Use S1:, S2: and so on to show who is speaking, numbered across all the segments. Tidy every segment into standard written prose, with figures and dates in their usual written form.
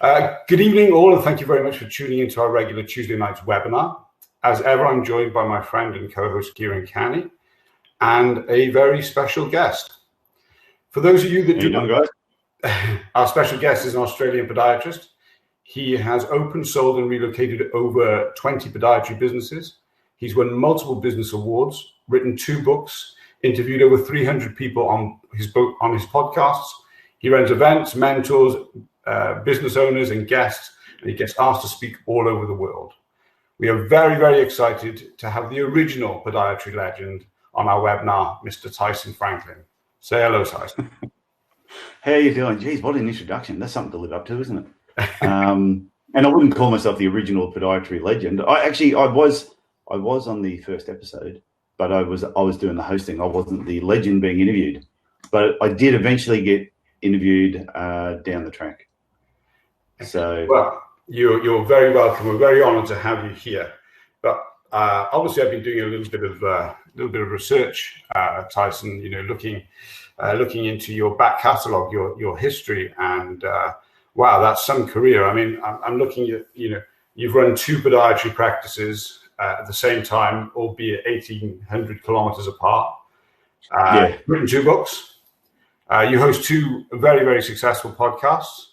S1: Good evening, all, and thank you very much for tuning into our regular Tuesday night's webinar. As ever, I'm joined by my friend and co-host Kieran Canny and a very special guest. For those of you that do not know, our special guest is an Australian podiatrist. He has opened, sold, and relocated over 20 podiatry businesses. He's won multiple business awards, written 2 books, interviewed over 300 people on his podcasts. He runs events, mentors, business owners and guests, and he gets asked to speak all over the world. We are very, very excited to have the original podiatry legend on our webinar, Mr. Tyson Franklin. Say hello, Tyson.
S2: How are you doing? Geez, what an introduction. That's something to live up to, isn't it? And I wouldn't call myself the original podiatry legend. I was on the first episode, but I was doing the hosting. I wasn't the legend being interviewed, but I did eventually get interviewed down the track. So,
S1: well, you're very welcome. We're very honoured to have you here. But obviously, I've been doing a little bit of research, Tyson. You know, looking into your back catalogue, your history, and wow, that's some career. I mean, I'm looking at, you know, you've run 2 podiatry practices at the same time, albeit 1,800 kilometres apart. Written 2 books. You host 2 very, very successful podcasts.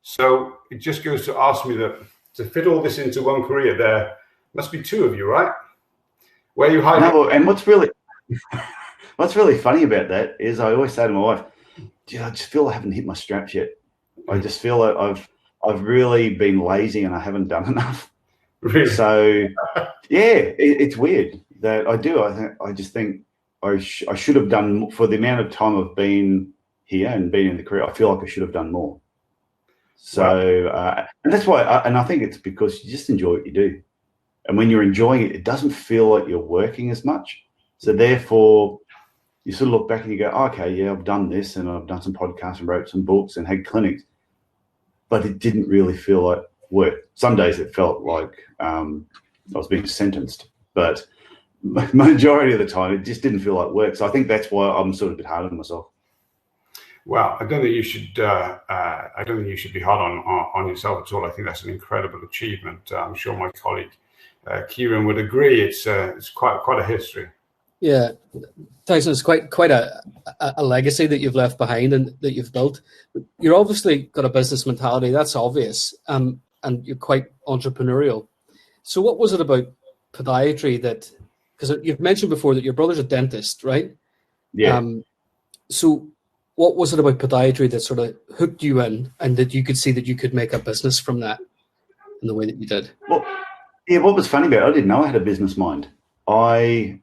S1: So it just goes to ask me that to fit all this into one career, there must be 2 of you, right? Where are you hiding?
S2: No, and what's really funny about that is I always say to my wife, "Gee, I just feel I haven't hit my straps yet. I just feel like I've really been lazy and I haven't done enough."
S1: Really?
S2: So yeah, it's weird that I do. I just think I should have done more. For the amount of time I've been here and been in the career, I feel like I should have done more. So, and that's why, and I think it's because you just enjoy what you do. And when you're enjoying it, it doesn't feel like you're working as much. So therefore, you sort of look back and you go, oh, okay, yeah, I've done this and I've done some podcasts and wrote some books and had clinics, but it didn't really feel like work. Some days it felt like I was being sentenced, but majority of the time it just didn't feel like work. So I think that's why I'm sort of a bit hard on myself.
S1: Well, I don't think you should. I don't think you should be hard on yourself at all. I think that's an incredible achievement. I'm sure my colleague Kieran would agree. It's quite a history.
S3: Yeah, Tyson, it's quite a legacy that you've left behind and that you've built. You're obviously got a business mentality. That's obvious, and you're quite entrepreneurial. So, what was it about podiatry that? Because you've mentioned before that your brother's a dentist, right?
S2: Yeah.
S3: So, what was it about podiatry that sort of hooked you in, and that you could see that you could make a business from that in the way that you did?
S2: Well, yeah. What was funny about it, I didn't know I had a business mind. I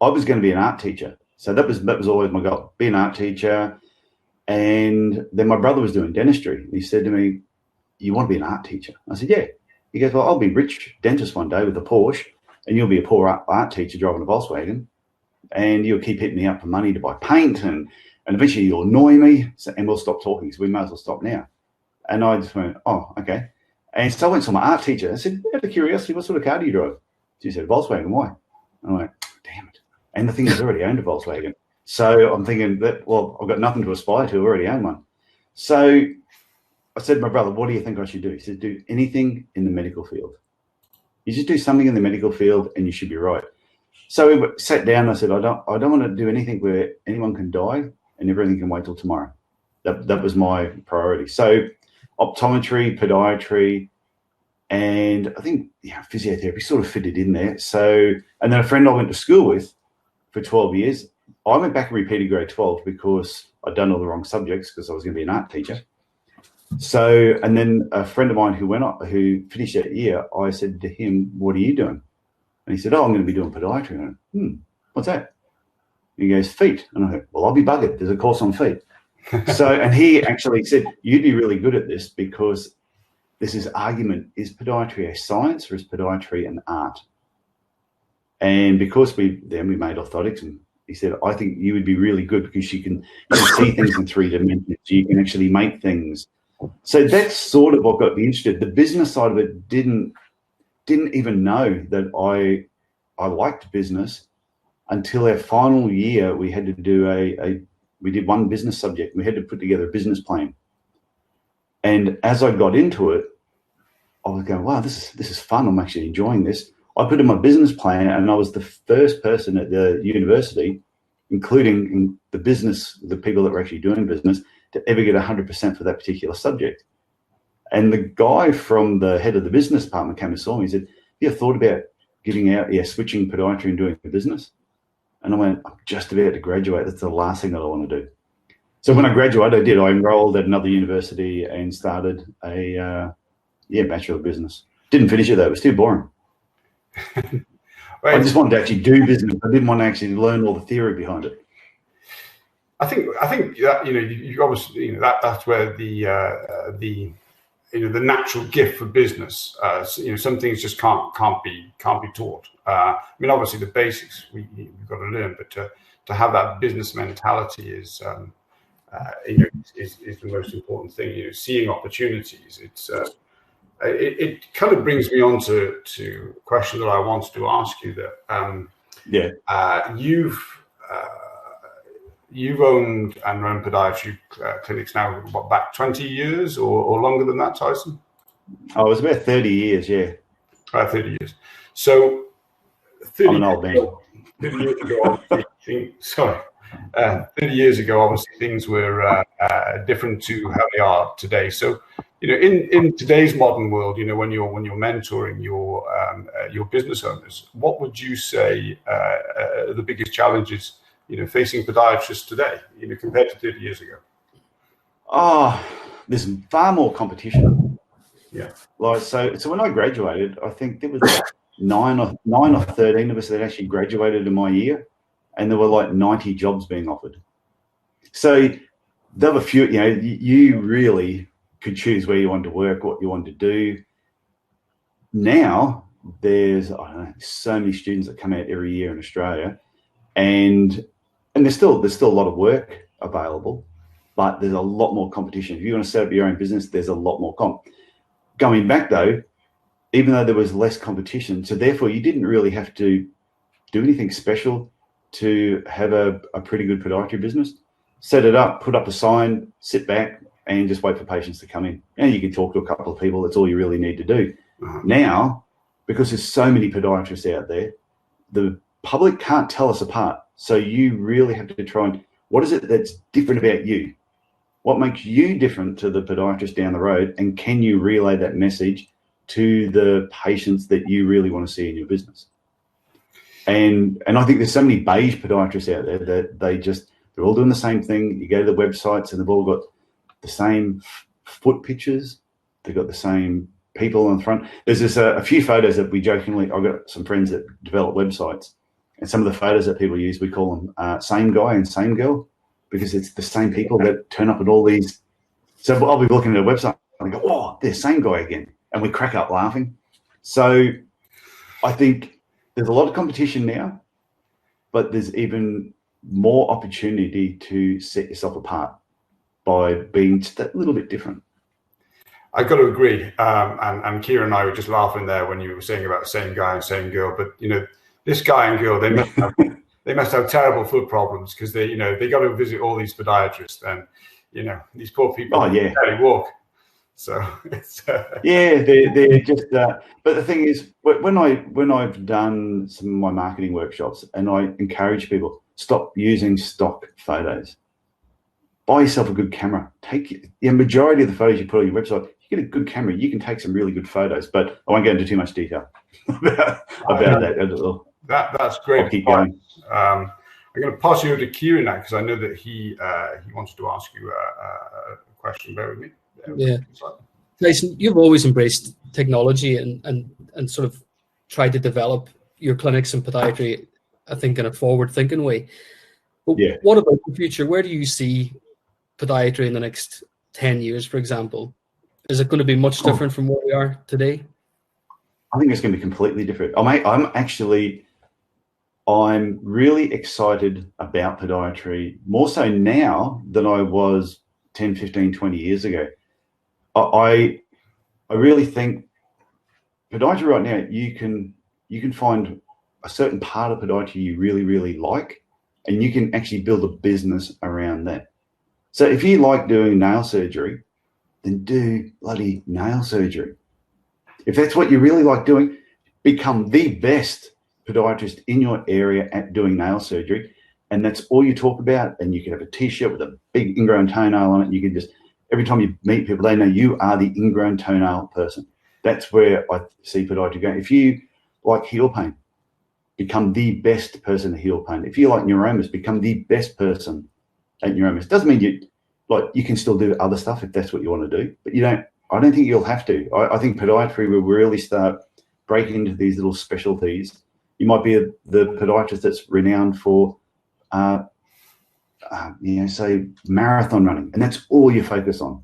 S2: was going to be an art teacher, so that was always my goal: be an art teacher. And then my brother was doing dentistry, and he said to me, "You want to be an art teacher?" I said, "Yeah." He goes, "Well, I'll be rich dentist one day with a Porsche, and you'll be a poor art teacher driving a Volkswagen, and you'll keep hitting me up for money to buy paint and eventually you'll annoy me, and we'll stop talking, so we might as well stop now." And I just went, "Oh, okay." And so I went to my art teacher. I said, "Out of curiosity, what sort of car do you drive?" She said, "Volkswagen." "Why?" And I went, "Damn it." And the thing is, I already owned a Volkswagen. So I'm thinking that, well, I've got nothing to aspire to. I already own one. So I said to my brother, "What do you think I should do?" He said, "Do anything in the medical field. You just do something in the medical field and you should be right." So we sat down and I said, I don't want to do anything where anyone can die and everything can wait till tomorrow. That was my priority. So optometry, podiatry, and I think physiotherapy sort of fitted in there. So, and then a friend I went to school with for 12 years, I went back and repeated grade 12 because I'd done all the wrong subjects because I was going to be an art teacher. So, and then a friend of mine who finished that year, I said to him, "What are you doing?" And he said, "Oh, I'm going to be doing podiatry." And I went, "What's that?" He goes, "Feet." And I go, "Well, I'll be buggered. There's a course on feet." So, and he actually said, "You'd be really good at this because there's this argument, is podiatry a science or is podiatry an art?" And because we made orthotics, and he said, "I think you would be really good because you can see things in 3 dimensions. You can actually make things." So that's sort of what got me interested. The business side of it didn't even know that I liked business until our final year. We had to do we did one business subject. We had to put together a business plan. And as I got into it, I was going, wow, this is fun. I'm actually enjoying this. I put in my business plan, and I was the first person at the university, including in the people that were actually doing business, to ever get 100% for that particular subject. And the guy from the head of the business department came and saw me. He said, have you ever thought about switching podiatry and doing a business? And I went, I'm just about to graduate. That's the last thing that I want to do. So when I graduated, I enrolled at another university and started a Bachelor of Business. Didn't finish it though. It was too boring. I just wanted to actually do business. I didn't want to actually learn all the theory behind it.
S1: I think that, you obviously, that's where the natural gift for business. Some things just can't be taught. I mean, obviously the basics we've got to learn, but to have that business mentality is the most important thing. Seeing opportunities. It kind of brings me on to a question that I wanted to ask you. That you've owned and run podiatry clinics now, back 20 years or longer than that, Tyson?
S2: Oh, it was about 30 years, yeah.
S1: About 30 years. So 30
S2: I'm an old man.
S1: 30 years ago, 30 years ago, obviously things were different to how they are today. So, in today's modern world, when you're mentoring your business owners, what would you say the biggest challenges facing podiatrists today, compared to 30 years ago?
S2: Oh, there's far more competition.
S1: Yeah.
S2: So when I graduated, I think there was 9 or 13 of us that actually graduated in my year, and there were like 90 jobs being offered. So there were few. You really could choose where you wanted to work, what you wanted to do. Now there's so many students that come out every year in Australia, and there's still a lot of work available, but there's a lot more competition. If you want to set up your own business, there's a lot more comp. Going back though, even though there was less competition, so therefore you didn't really have to do anything special to have a pretty good podiatry business. Set it up, put up a sign, sit back, and just wait for patients to come in. And you can talk to a couple of people. That's all you really need to do. Now, because there's so many podiatrists out there, the public can't tell us apart. So you really have to try and, what is it that's different about you? What makes you different to the podiatrist down the road? And can you relay that message to the patients that you really want to see in your business? And I think there's so many beige podiatrists out there that they're all doing the same thing. You go to the websites and they've all got the same foot pictures. They've got the same people on the front. There's a few photos that we jokingly, I've got some friends that develop websites, and some of the photos that people use, we call them same guy and same girl, because it's the same people that turn up at all these. So I'll be looking at a website and I go, oh, there's same guy again. And we crack up laughing. So I think there's a lot of competition now, but there's even more opportunity to set yourself apart by being just a little bit different.
S1: I got to agree. And Kira and I were just laughing there when you were saying about same guy and same girl. But this guy and girl, they must have terrible foot problems, because they got to visit all these podiatrists, and these poor people barely walk. So it's
S2: they're just. But the thing is, when I've done some of my marketing workshops, and I encourage people, stop using stock photos. Buy yourself a good camera. Take the majority of the photos you put on your website. You get a good camera, you can take some really good photos. But I won't go into too much detail about that.
S1: That's great.
S2: I'll keep going.
S1: I'm going to pass you over to Kieran now, because I know that he wanted to ask you a question. Bear with me.
S3: Yeah, Tyson, you've always embraced technology and sort of tried to develop your clinics in podiatry, I think, in a forward-thinking way. But what about the future? Where do you see podiatry in the next 10 years, for example? Is it going to be much different from where we are today?
S2: I think it's going to be completely different. I'm really excited about podiatry, more so now than I was 10, 15, 20 years ago. I really think podiatry right now, you can find a certain part of podiatry you really, really like, and you can actually build a business around that. So if you like doing nail surgery, then do bloody nail surgery. If that's what you really like doing, become the best podiatrist in your area at doing nail surgery. And that's all you talk about. And you can have a T-shirt with a big ingrown toenail on it. You can just, every time you meet people, they know you are the ingrown toenail person. That's where I see podiatry going. If you like heel pain, become the best person at heel pain. If you like neuromas, become the best person at neuromas. Doesn't mean you can still do other stuff if that's what you want to do, but I don't think you'll have to. I think podiatry will really start breaking into these little specialties. You might be the podiatrist that's renowned for, say marathon running, and that's all you focus on.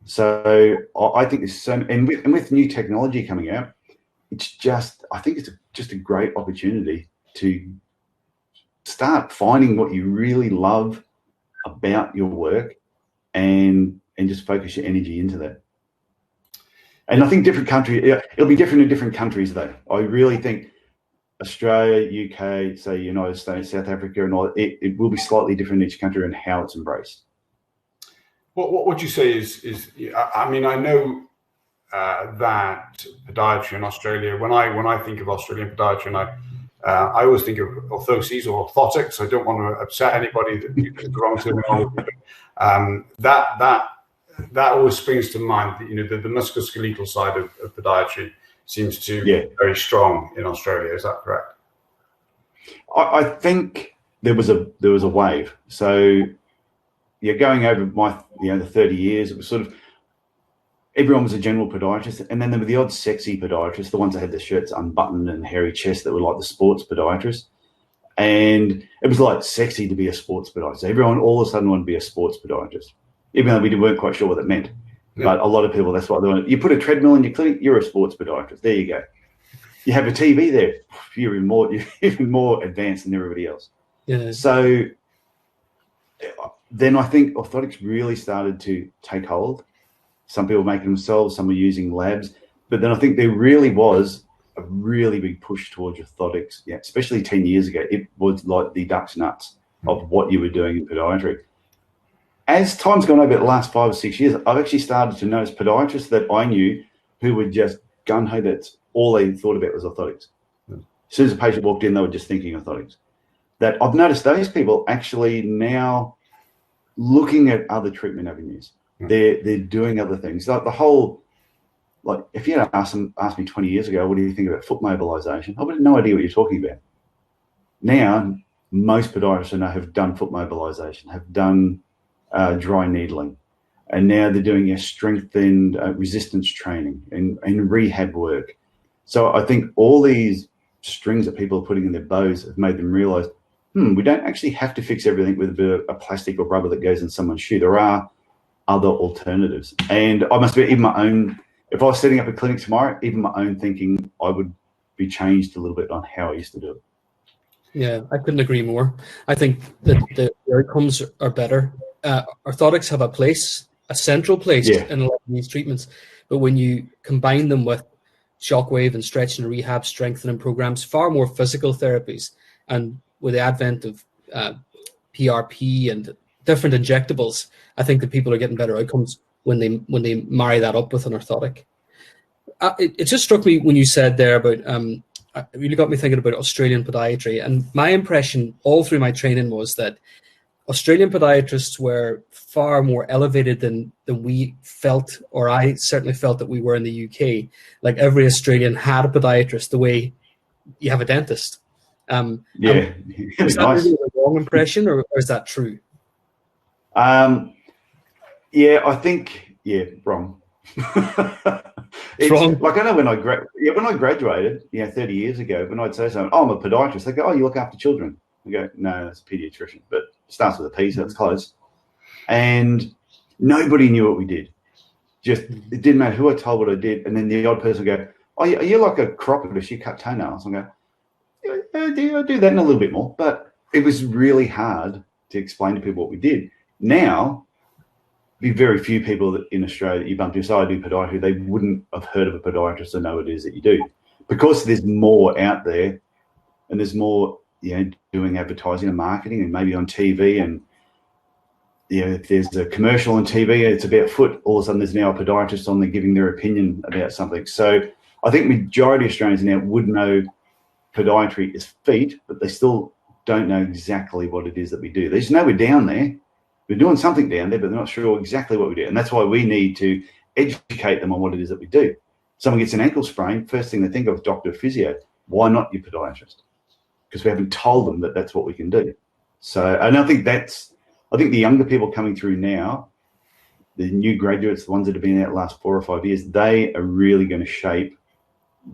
S2: So I think there's and with new technology coming out, I think it's just a great opportunity to start finding what you really love about your work and just focus your energy into that. And I think different countries, it'll be different in different countries though. I really think Australia, UK, say United States, South Africa, and all, it will be slightly different in each country and how it's embraced.
S1: What would you say is I mean, I know that podiatry in Australia, when I think of Australian podiatry, and I always think of orthoses or orthotics. I don't want to upset anybody that uses the wrong terminology. That always springs to mind. The musculoskeletal side of podiatry seems to be very strong in Australia. Is that correct?
S2: I think there was a wave. So going over the 30 years, it was sort of everyone was a general podiatrist, and then there were the odd sexy podiatrists, the ones that had their shirts unbuttoned and hairy chest that were like the sports podiatrists. And it was like sexy to be a sports podiatrist. Everyone all of a sudden wanted to be a sports podiatrist, even though we weren't quite sure what that meant. Yeah. But a lot of people, that's what they want. You put a treadmill in your clinic, you're a sports podiatrist. There you go. You have a TV there, you're even more advanced than everybody else.
S3: Yeah.
S2: So then I think orthotics really started to take hold. Some people make it themselves, some are using labs. But then I think there really was a really big push towards orthotics, especially 10 years ago. It was like the duck's nuts of what you were doing in podiatry. As time's gone over the last 5 or 6 years, I've actually started to notice podiatrists that I knew who were just gung-ho, that's all they thought about was orthotics. As soon as a patient walked in, they were just thinking orthotics. That I've noticed those people actually now looking at other treatment avenues. They're doing other things. Like the whole, like if you had asked me 20 years ago, what do you think about foot mobilization? I would have no idea what you're talking about. Now, most podiatrists I know have done foot mobilization, have done dry needling, and now they're doing strength and resistance training and rehab work. So I think all these strings that people are putting in their bows have made them realize, we don't actually have to fix everything with a bit of a plastic or rubber that goes in someone's shoe. There are other alternatives. And I must be, even my own, if I was setting up a clinic tomorrow, even my own thinking, I would be changed a little bit on how I used to do it.
S3: Yeah, I couldn't agree more. I think that the outcomes are better. Orthotics have a central place in a lot of these treatments, but when you combine them with shockwave and stretch and rehab strengthening programs, far more physical therapies, and with the advent of PRP and different injectables, I think that people are getting better outcomes when they marry that up with an orthotic. It just struck me when you said there about it really got me thinking about Australian podiatry, and my impression all through my training was that Australian podiatrists were far more elevated than we felt, or I certainly felt that we were in the UK. Like every Australian had a podiatrist the way you have a dentist. Is that nice. Really a wrong impression, or is that true?
S2: I think wrong. It's
S3: wrong.
S2: Like I know when I graduated, 30 years ago, when I'd say something, I'm a podiatrist, they go, you look after children. I go, no, that's a pediatrician, but it starts with a P, so it's close. And nobody knew what we did. Just it didn't matter who I told what I did, and then the odd person would go, are you like a chiropodist? You cut toenails? I go, I do that and a little bit more, but it was really hard to explain to people what we did. Now, be very few people in Australia that you bump into. So I do podiatry, they wouldn't have heard of a podiatrist or know what it is that you do, because there's more out there, and there's more, doing advertising and marketing, and maybe on TV, and if there's a commercial on TV, it's about foot, all of a sudden there's now a podiatrist on there giving their opinion about something. So I think majority of Australians now would know podiatry is feet, but they still don't know exactly what it is that we do. They just know we're down there. We're doing something down there, but they're not sure exactly what we do. And that's why we need to educate them on what it is that we do. Someone gets an ankle sprain, first thing they think of is doctor or physio. Why not your podiatrist? Because we haven't told them that that's what we can do. So, and I think the younger people coming through now, the new graduates, the ones that have been out the last 4 or 5 years, they are really going to shape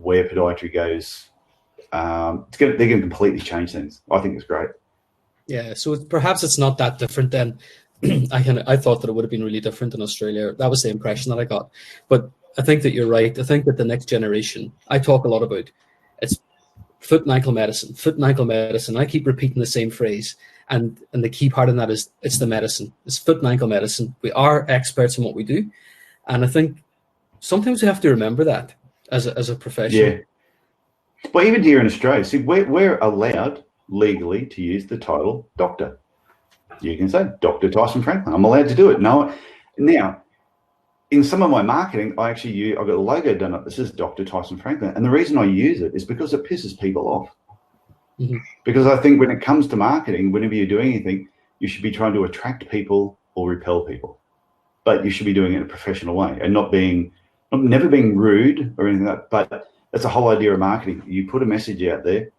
S2: where podiatry goes. They're going to completely change things. I think it's great.
S3: Yeah, so perhaps it's not that different then. I thought that it would have been really different in Australia. That was the impression that I got. But I think that you're right. I think that the next generation, I talk a lot about, it's foot and ankle medicine, foot and ankle medicine. I keep repeating the same phrase. And the key part in that is it's the medicine. It's foot and ankle medicine. We are experts in what we do. And I think sometimes we have to remember that as a profession.
S2: Yeah. Well, even here in Australia, see, we're allowed legally to use the title doctor. You can say Dr. Tyson Franklin. I'm allowed to do it. No, now, in some of my marketing, I've got a logo done up that says Dr. Tyson Franklin. And the reason I use it is because it pisses people off. Mm-hmm. Because I think when it comes to marketing, whenever you're doing anything, you should be trying to attract people or repel people. But you should be doing it in a professional way and never being rude or anything like that. But that's the whole idea of marketing. You put a message out there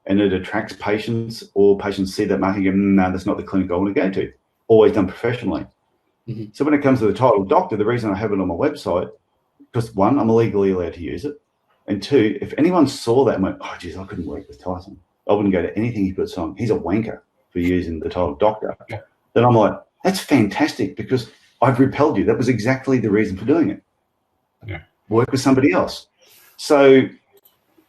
S2: and it attracts patients, or patients see that marketing and go, no, that's not the clinic I want to go to. Always done professionally. Mm-hmm. So when it comes to the title doctor, the reason I have it on my website, because one, I'm legally allowed to use it. And two, if anyone saw that and went, oh, geez, I couldn't work with Tyson, I wouldn't go to anything he puts on. He's a wanker for using the title doctor. Yeah. Then I'm like, that's fantastic because I've repelled you. That was exactly the reason for doing it.
S1: Yeah.
S2: Work with somebody else. So,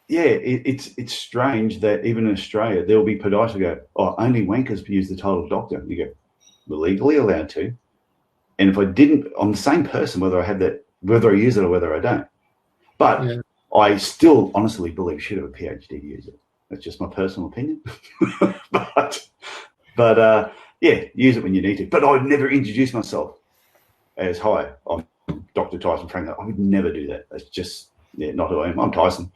S2: yeah, it's strange that even in Australia, there will be podiatrists who go, oh, only wankers use the title doctor. And you go, we're legally allowed to. And if I didn't, I'm the same person, whether I use it or whether I don't. But yeah. I still honestly believe you should have a PhD to use it. That's just my personal opinion. but yeah, use it when you need to. But I'd never introduce myself as, hi, I'm Dr. Tyson Franklin. I would never do that. That's just not who I am. I'm Tyson.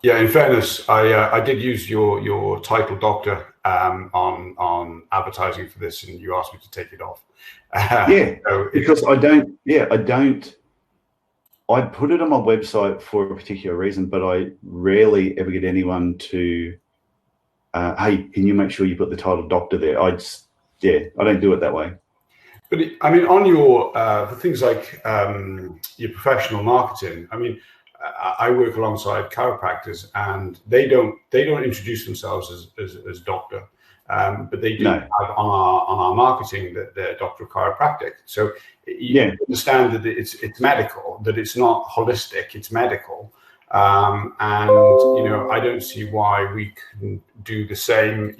S1: Yeah, in fairness, I did use your title doctor on advertising for this, and you asked me to take it off.
S2: Because I put it on my website for a particular reason, but I rarely ever get anyone to, hey, can you make sure you put the title doctor there? I don't do it that way.
S1: But I mean, on your for things like your professional marketing, I mean, I work alongside chiropractors, and they don't introduce themselves as doctor, but they do have on our marketing that they're doctor of chiropractic. So you understand that it's medical, that it's not holistic, it's medical, and I don't see why we couldn't do the same.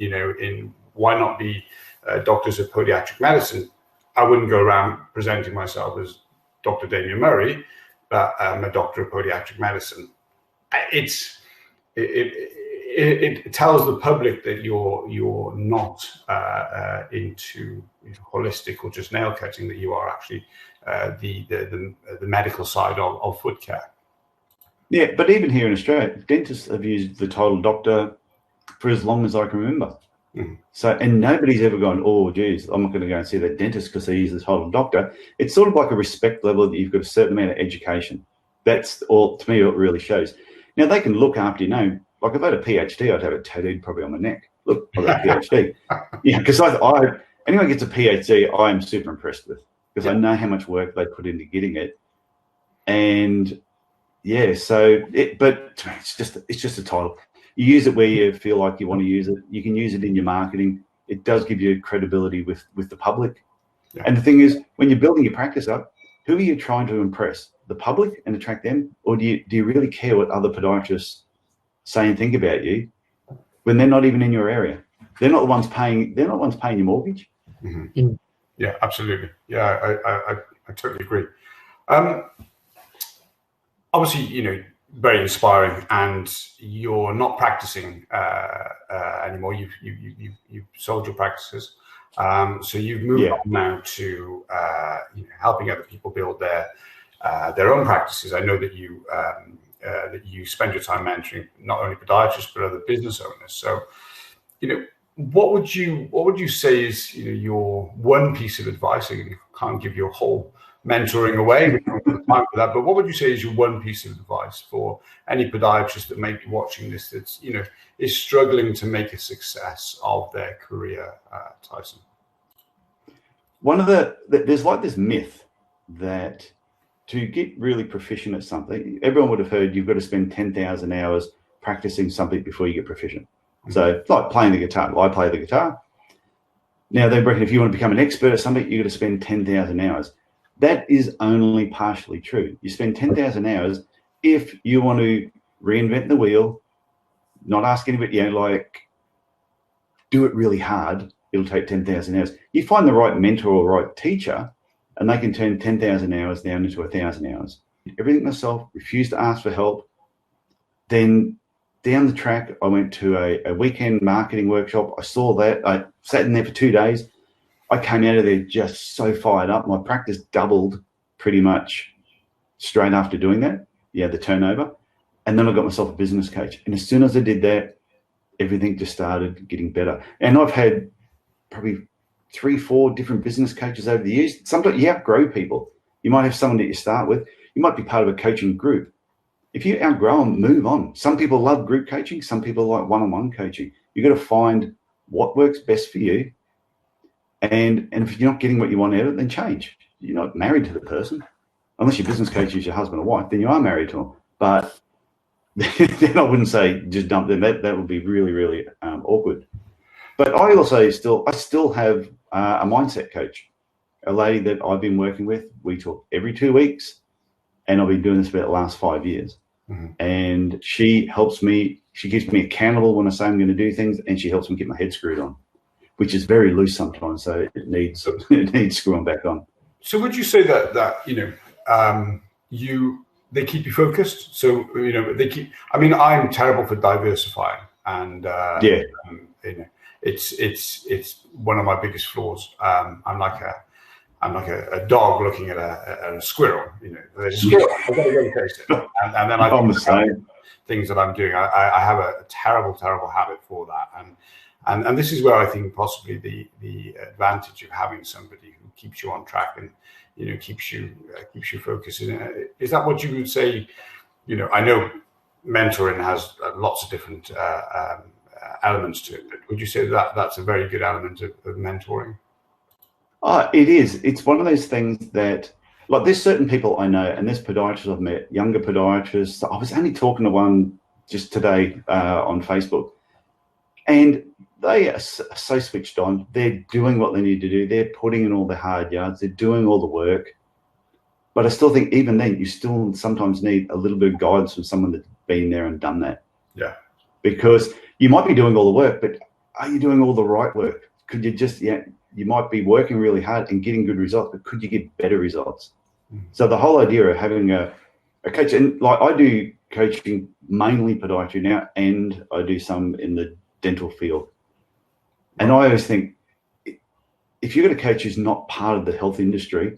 S1: Why not be doctors of podiatric medicine? I wouldn't go around presenting myself as Dr. Damien Murray, but I'm a doctor of podiatric medicine. It tells the public that you're not into holistic or just nail cutting, that you are actually the medical side of foot care.
S2: Yeah, but even here in Australia, dentists have used the title doctor for as long as I can remember. Mm. So, and nobody's ever gone, oh, geez, I'm not going to go and see that dentist because they use the title doctor. It's sort of like a respect level that you've got a certain amount of education. That's all, to me, what it really shows. Now, they can look after, like if I had a PhD, I'd have it tattooed probably on my neck. Look, I've got a PhD. Yeah, because anyone gets a PhD, I'm super impressed with, because I know how much work they put into getting it. And yeah, but to me, it's just a title. You use it where you feel like you want to use it. You can use it in your marketing. It does give you credibility with the public. Yeah. And the thing is, when you're building your practice up, who are you trying to impress? The public and attract them? Or do you really care what other podiatrists say and think about you when they're not even in your area? They're not the ones paying your mortgage.
S1: Mm-hmm. Mm. Yeah, absolutely. Yeah, I totally agree. Obviously, very inspiring, and you're not practicing anymore. You've sold your practices. So you've moved on now to helping other people build their own practices. I know that you spend your time mentoring not only podiatrists but other business owners. So, what would you say is your one piece of advice? I can't give your whole mentoring away, we don't have time for that. But what would you say is your one piece of advice for any podiatrist that may be watching this that's is struggling to make a success of their career, Tyson?
S2: There's like this myth that to get really proficient at something, everyone would have heard you've got to spend 10,000 hours practicing something before you get proficient. Mm-hmm. So it's like playing the guitar. Well, I play the guitar. Now they reckon if you want to become an expert at something, you've got to spend 10,000 hours. That is only partially true. You spend 10,000 hours if you want to reinvent the wheel, not ask anybody, do it really hard. It'll take 10,000 hours. You find the right mentor or right teacher, and they can turn 10,000 hours down into 1,000 hours. Everything myself, refused to ask for help. Then down the track, I went to a weekend marketing workshop. I saw that. I sat in there for 2 days. I came out of there just so fired up. My practice doubled pretty much straight after doing that. Yeah, the turnover. And then I got myself a business coach. And as soon as I did that, everything just started getting better. And I've had probably 3-4 different business coaches over the years. Sometimes you outgrow people. You might have someone that you start with. You might be part of a coaching group. If you outgrow them, move on. Some people love group coaching. Some people like one-on-one coaching. You've got to find what works best for you. And if you're not getting what you want out of it, then change. You're not married to the person. Unless your business coach is your husband or wife, then you are married to them. But then I wouldn't say just dump them. That would be really, really awkward. But I still have a mindset coach, a lady that I've been working with. We talk every 2 weeks, and I've been doing this for the last 5 years. Mm-hmm. And she helps me. She keeps me accountable when I say I'm going to do things, and she helps me get my head screwed on, which is very loose sometimes. So it needs screwing back on.
S1: So would you say that they keep you focused? So they keep. I mean, I'm terrible for diversifying, and it's one of my biggest flaws. I'm like a dog looking at a squirrel. There's a squirrel. I've got to go chase it, and then I'm the same things that I'm doing. I have a terrible habit for that, and this is where I think possibly the advantage of having somebody who keeps you on track and keeps you focused. Is that what you would say? I know mentoring has lots of different elements to it, but would you say that that's a very good element of mentoring?
S2: It is. It's one of those things that, like, there's certain people I know, and there's podiatrists I've met, younger podiatrists. I was only talking to one just today on Facebook, and they are so switched on. They're doing what they need to do. They're putting in all the hard yards. They're doing all the work. But I still think even then, you still sometimes need a little bit of guidance from someone that's been there and done that.
S1: Yeah.
S2: Because you might be doing all the work, but are you doing all the right work? Could you just, you might be working really hard and getting good results, but could you get better results? Mm. So the whole idea of having a coach, and like I do coaching mainly podiatry now, and I do some in the dental field. And I always think, if you've got a coach who's not part of the health industry,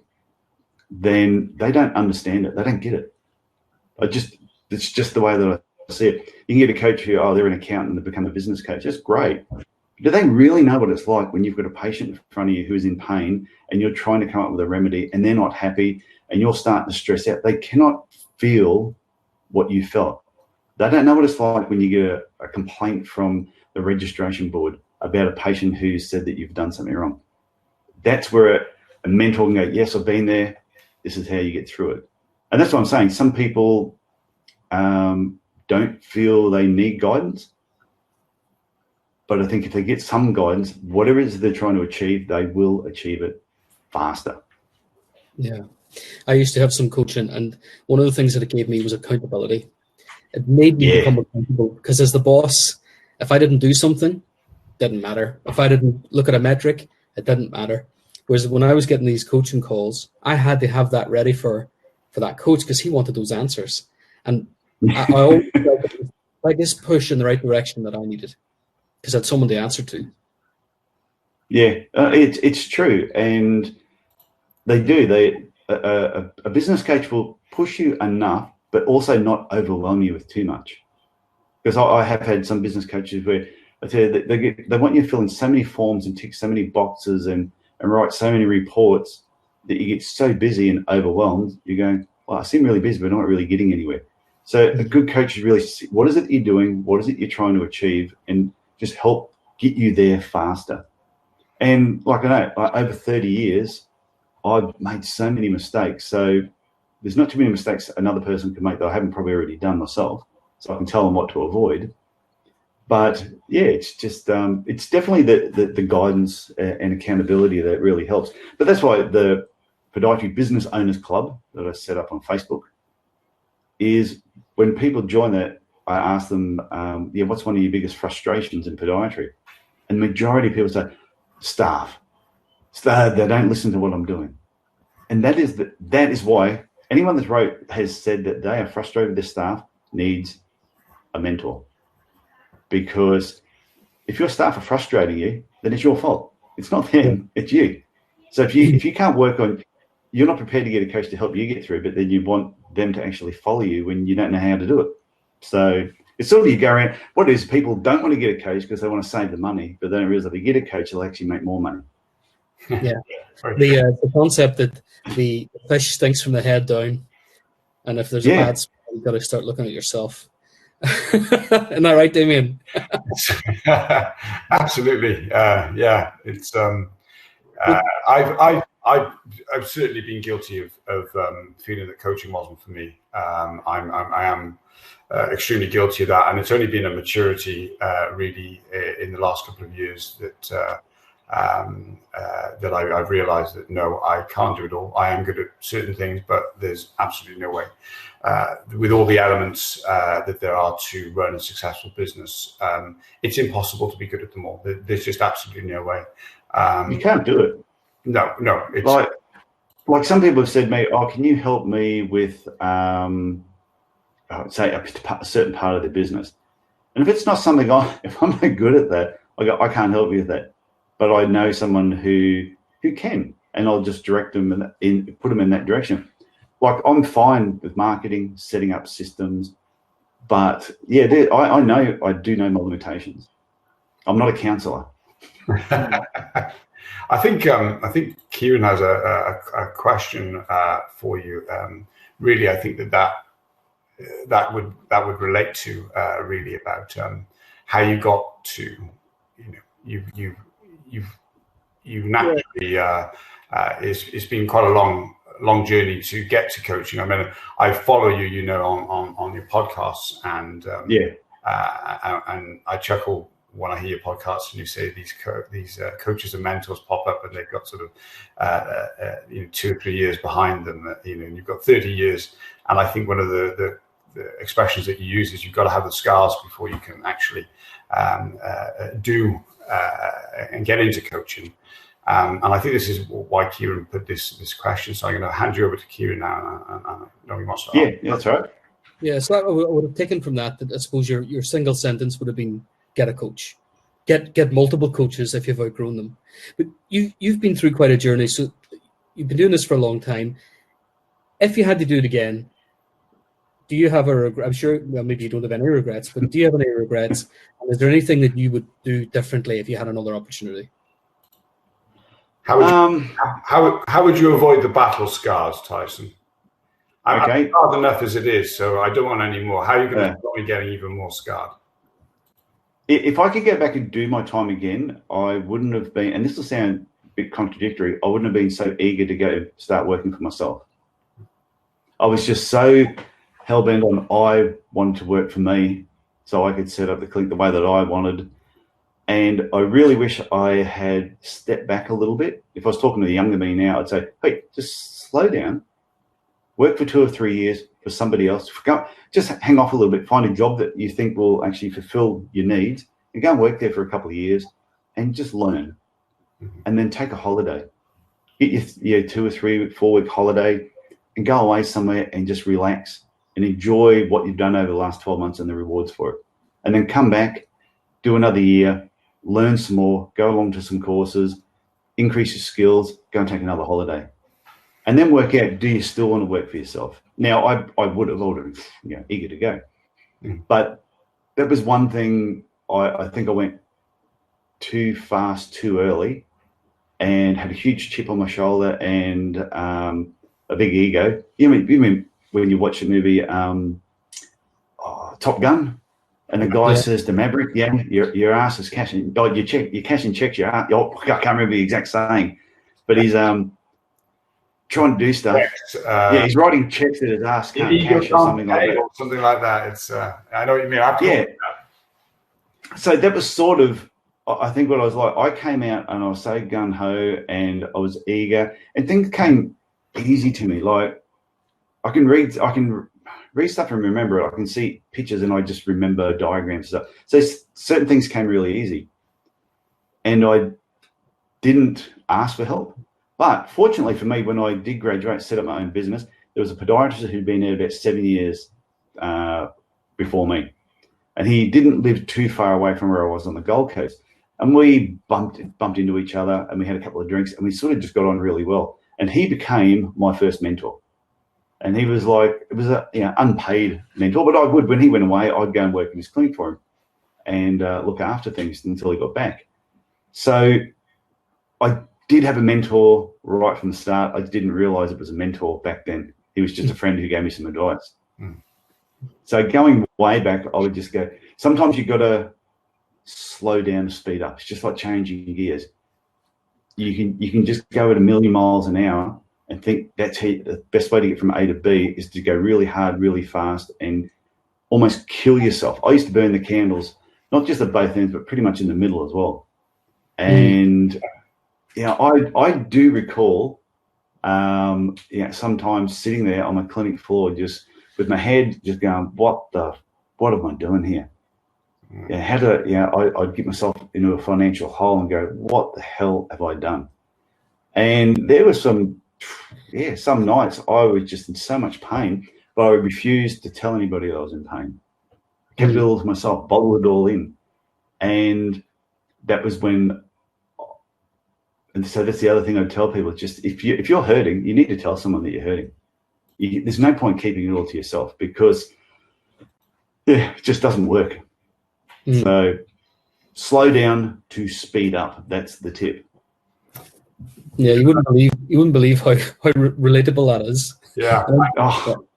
S2: then they don't understand it. They don't get it. It's just the way that I see it. You can get a coach who, they're an accountant and they become a business coach. That's great. Do they really know what it's like when you've got a patient in front of you who is in pain and you're trying to come up with a remedy and they're not happy and you're starting to stress out? They cannot feel what you felt. They don't know what it's like when you get a complaint from the registration board about a patient who said that you've done something wrong. That's where a mentor can go, yes, I've been there. This is how you get through it. And that's what I'm saying. Some people don't feel they need guidance. But I think if they get some guidance, whatever it is they're trying to achieve, they will achieve it faster.
S3: Yeah. I used to have some coaching, and one of the things that it gave me was accountability. It made me become accountable, because as the boss, if I didn't do something, it didn't matter. If I didn't look at a metric, it didn't matter. Whereas when I was getting these coaching calls, I had to have that ready for that coach, because he wanted those answers. And I always felt like this push in the right direction that I needed, because I had someone to answer to.
S2: Yeah, it's true, and they do. A business coach will push you enough, but also not overwhelm you with too much. Because I have had some business coaches where I tell you they want you to fill in so many forms and tick so many boxes and write so many reports that you get so busy and overwhelmed. You're going, well, I seem really busy, but I'm not really getting anywhere. So a good coach is really, what is it you're doing? What is it you're trying to achieve? And just help get you there faster. And like I know, over 30 years, I've made so many mistakes. So there's not too many mistakes another person can make that I haven't probably already done myself. So I can tell them what to avoid. But yeah, it's just it's definitely the guidance and accountability that really helps. But that's why the Podiatry Business Owners Club that I set up on Facebook is when people join that, I ask them, what's one of your biggest frustrations in podiatry? And the majority of people say, staff. They don't listen to what I'm doing. And that is why anyone that's has said that they are frustrated with their staff needs a mentor. Because if your staff are frustrating you, then it's your fault. It's not them, it's you. So if you can't work on, you're not prepared to get a coach to help you get through, but then you want them to actually follow you when you don't know how to do it. So it's sort of you go around, what it is, people don't want to get a coach because they want to save the money, but they don't realize if they get a coach, they'll actually make more money.
S3: Yeah. The concept that the fish stinks from the head down, and if there's a bad smell, you've got to start looking at yourself. Isn't that right, Damien?
S1: Absolutely. Yeah, it's I've certainly been guilty of feeling that coaching wasn't for me. I am extremely guilty of that, and it's only been a maturity really in the last couple of years that I've realized that no, I can't do it all. I am good at certain things, but there's absolutely no way with all the elements that there are to run a successful business. It's impossible to be good at them all. There's just absolutely no way.
S2: You can't do it.
S1: No. It's
S2: like some people have said to me, "Oh, can you help me with say a certain part of the business?" And if it's not something if I'm not good at that, I go, I can't help you with that. But I know someone who can, and I'll just direct them and put them in that direction. Like I'm fine with marketing, setting up systems, but yeah, I know I do know my limitations. I'm not a counsellor.
S1: I think Kieran has a question for you. Really, I think that would relate to really about how you got to, you've naturally it's been quite a long journey to get to coaching. I mean, I follow you, on your podcasts, and and I chuckle when I hear your podcasts and you say these coaches and mentors pop up and they've got sort of 2 or 3 years behind them, and you've got 30 years. And I think one of the expressions that you use is you've got to have the scars before you can actually do and get into coaching. And I think this is why Kieran put this question. So I'm going to hand you over to Kieran now. And I know he wants to.
S2: Yeah, that's right.
S3: Yeah, so I would have taken from that I suppose your single sentence would have been, get a coach, get multiple coaches if you've outgrown them. But you've been through quite a journey, so you've been doing this for a long time. If you had to do it again, do you have a regret? I'm sure, well, maybe you don't have any regrets, but do you have any regrets? And is there anything that you would do differently if you had another opportunity?
S1: How would you avoid the battle scars, Tyson? I'm scarred enough as it is, so I don't want any more. How are you going to stop me getting even more scarred?
S2: If I could get back and do my time again, I wouldn't have been, and this will sound a bit contradictory, I wouldn't have been so eager to go start working for myself. I was just so hell-bent on I wanted to work for me so I could set up the clinic the way that I wanted. And I really wish I had stepped back a little bit. If I was talking to the younger me now, I'd say, hey, just slow down, work for 2 or 3 years for somebody else. Just hang off a little bit, find a job that you think will actually fulfill your needs, and go and work there for a couple of years and just learn. And then take a holiday. Get your 2 or 3, 4 week holiday and go away somewhere and just relax and enjoy what you've done over the last 12 months and the rewards for it. And then come back, do another year, learn some more, go along to some courses, increase your skills, go and take another holiday, and then work out, do you still want to work for yourself? Now, I would have already, eager to go. But that was one thing. I think I went too fast, too early, and had a huge chip on my shoulder and a big ego. You mean when you watch the movie Top Gun, and the guy says to Maverick, your ass is cashing. Oh, you're cashing checks. Your ass. Oh, I can't remember the exact saying, but he's trying to do stuff. He's writing checks that his ass can't cash or something like that.
S1: Or something like that. It's I know what you mean.
S2: So that was sort of, I think, what I was like. I came out and I was so gung ho and I was eager, and things came easy to me. Like I can read stuff and remember it. I can see pictures and I just remember diagrams and stuff. So certain things came really easy, and I didn't ask for help. But fortunately for me, when I did graduate, set up my own business, there was a podiatrist who'd been there about 7 years before me. And he didn't live too far away from where I was on the Gold Coast. And we bumped into each other, and we had a couple of drinks, and we sort of just got on really well. And he became my first mentor. And he was like, it was a unpaid mentor, but I would, when he went away, I'd go and work in his clinic for him and look after things until he got back. So I did have a mentor right from the start. I didn't realize it was a mentor back then. He was just a friend who gave me some advice. So going way back, I would just go, sometimes you've got to slow down, speed up. It's just like changing gears. You can just go at 1,000,000 miles an hour and think that's the best way to get from A to B is to go really hard, really fast, and almost kill yourself. I used to burn the candles, not just at both ends, but pretty much in the middle as well. And I do recall, sometimes sitting there on my clinic floor, just with my head just going, what am I doing here? I'd get myself into a financial hole and go, what the hell have I done? And there were some nights I was just in so much pain, but I refused to tell anybody I was in pain. I kept it all to myself, bottled it all in. And that was when, and so that's the other thing I'd tell people, just if you're hurting, you need to tell someone that you're hurting. There's no point keeping it all to yourself because it just doesn't work. So slow down to speed up. That's the tip.
S3: Yeah, you wouldn't believe how relatable that is.
S1: Yeah.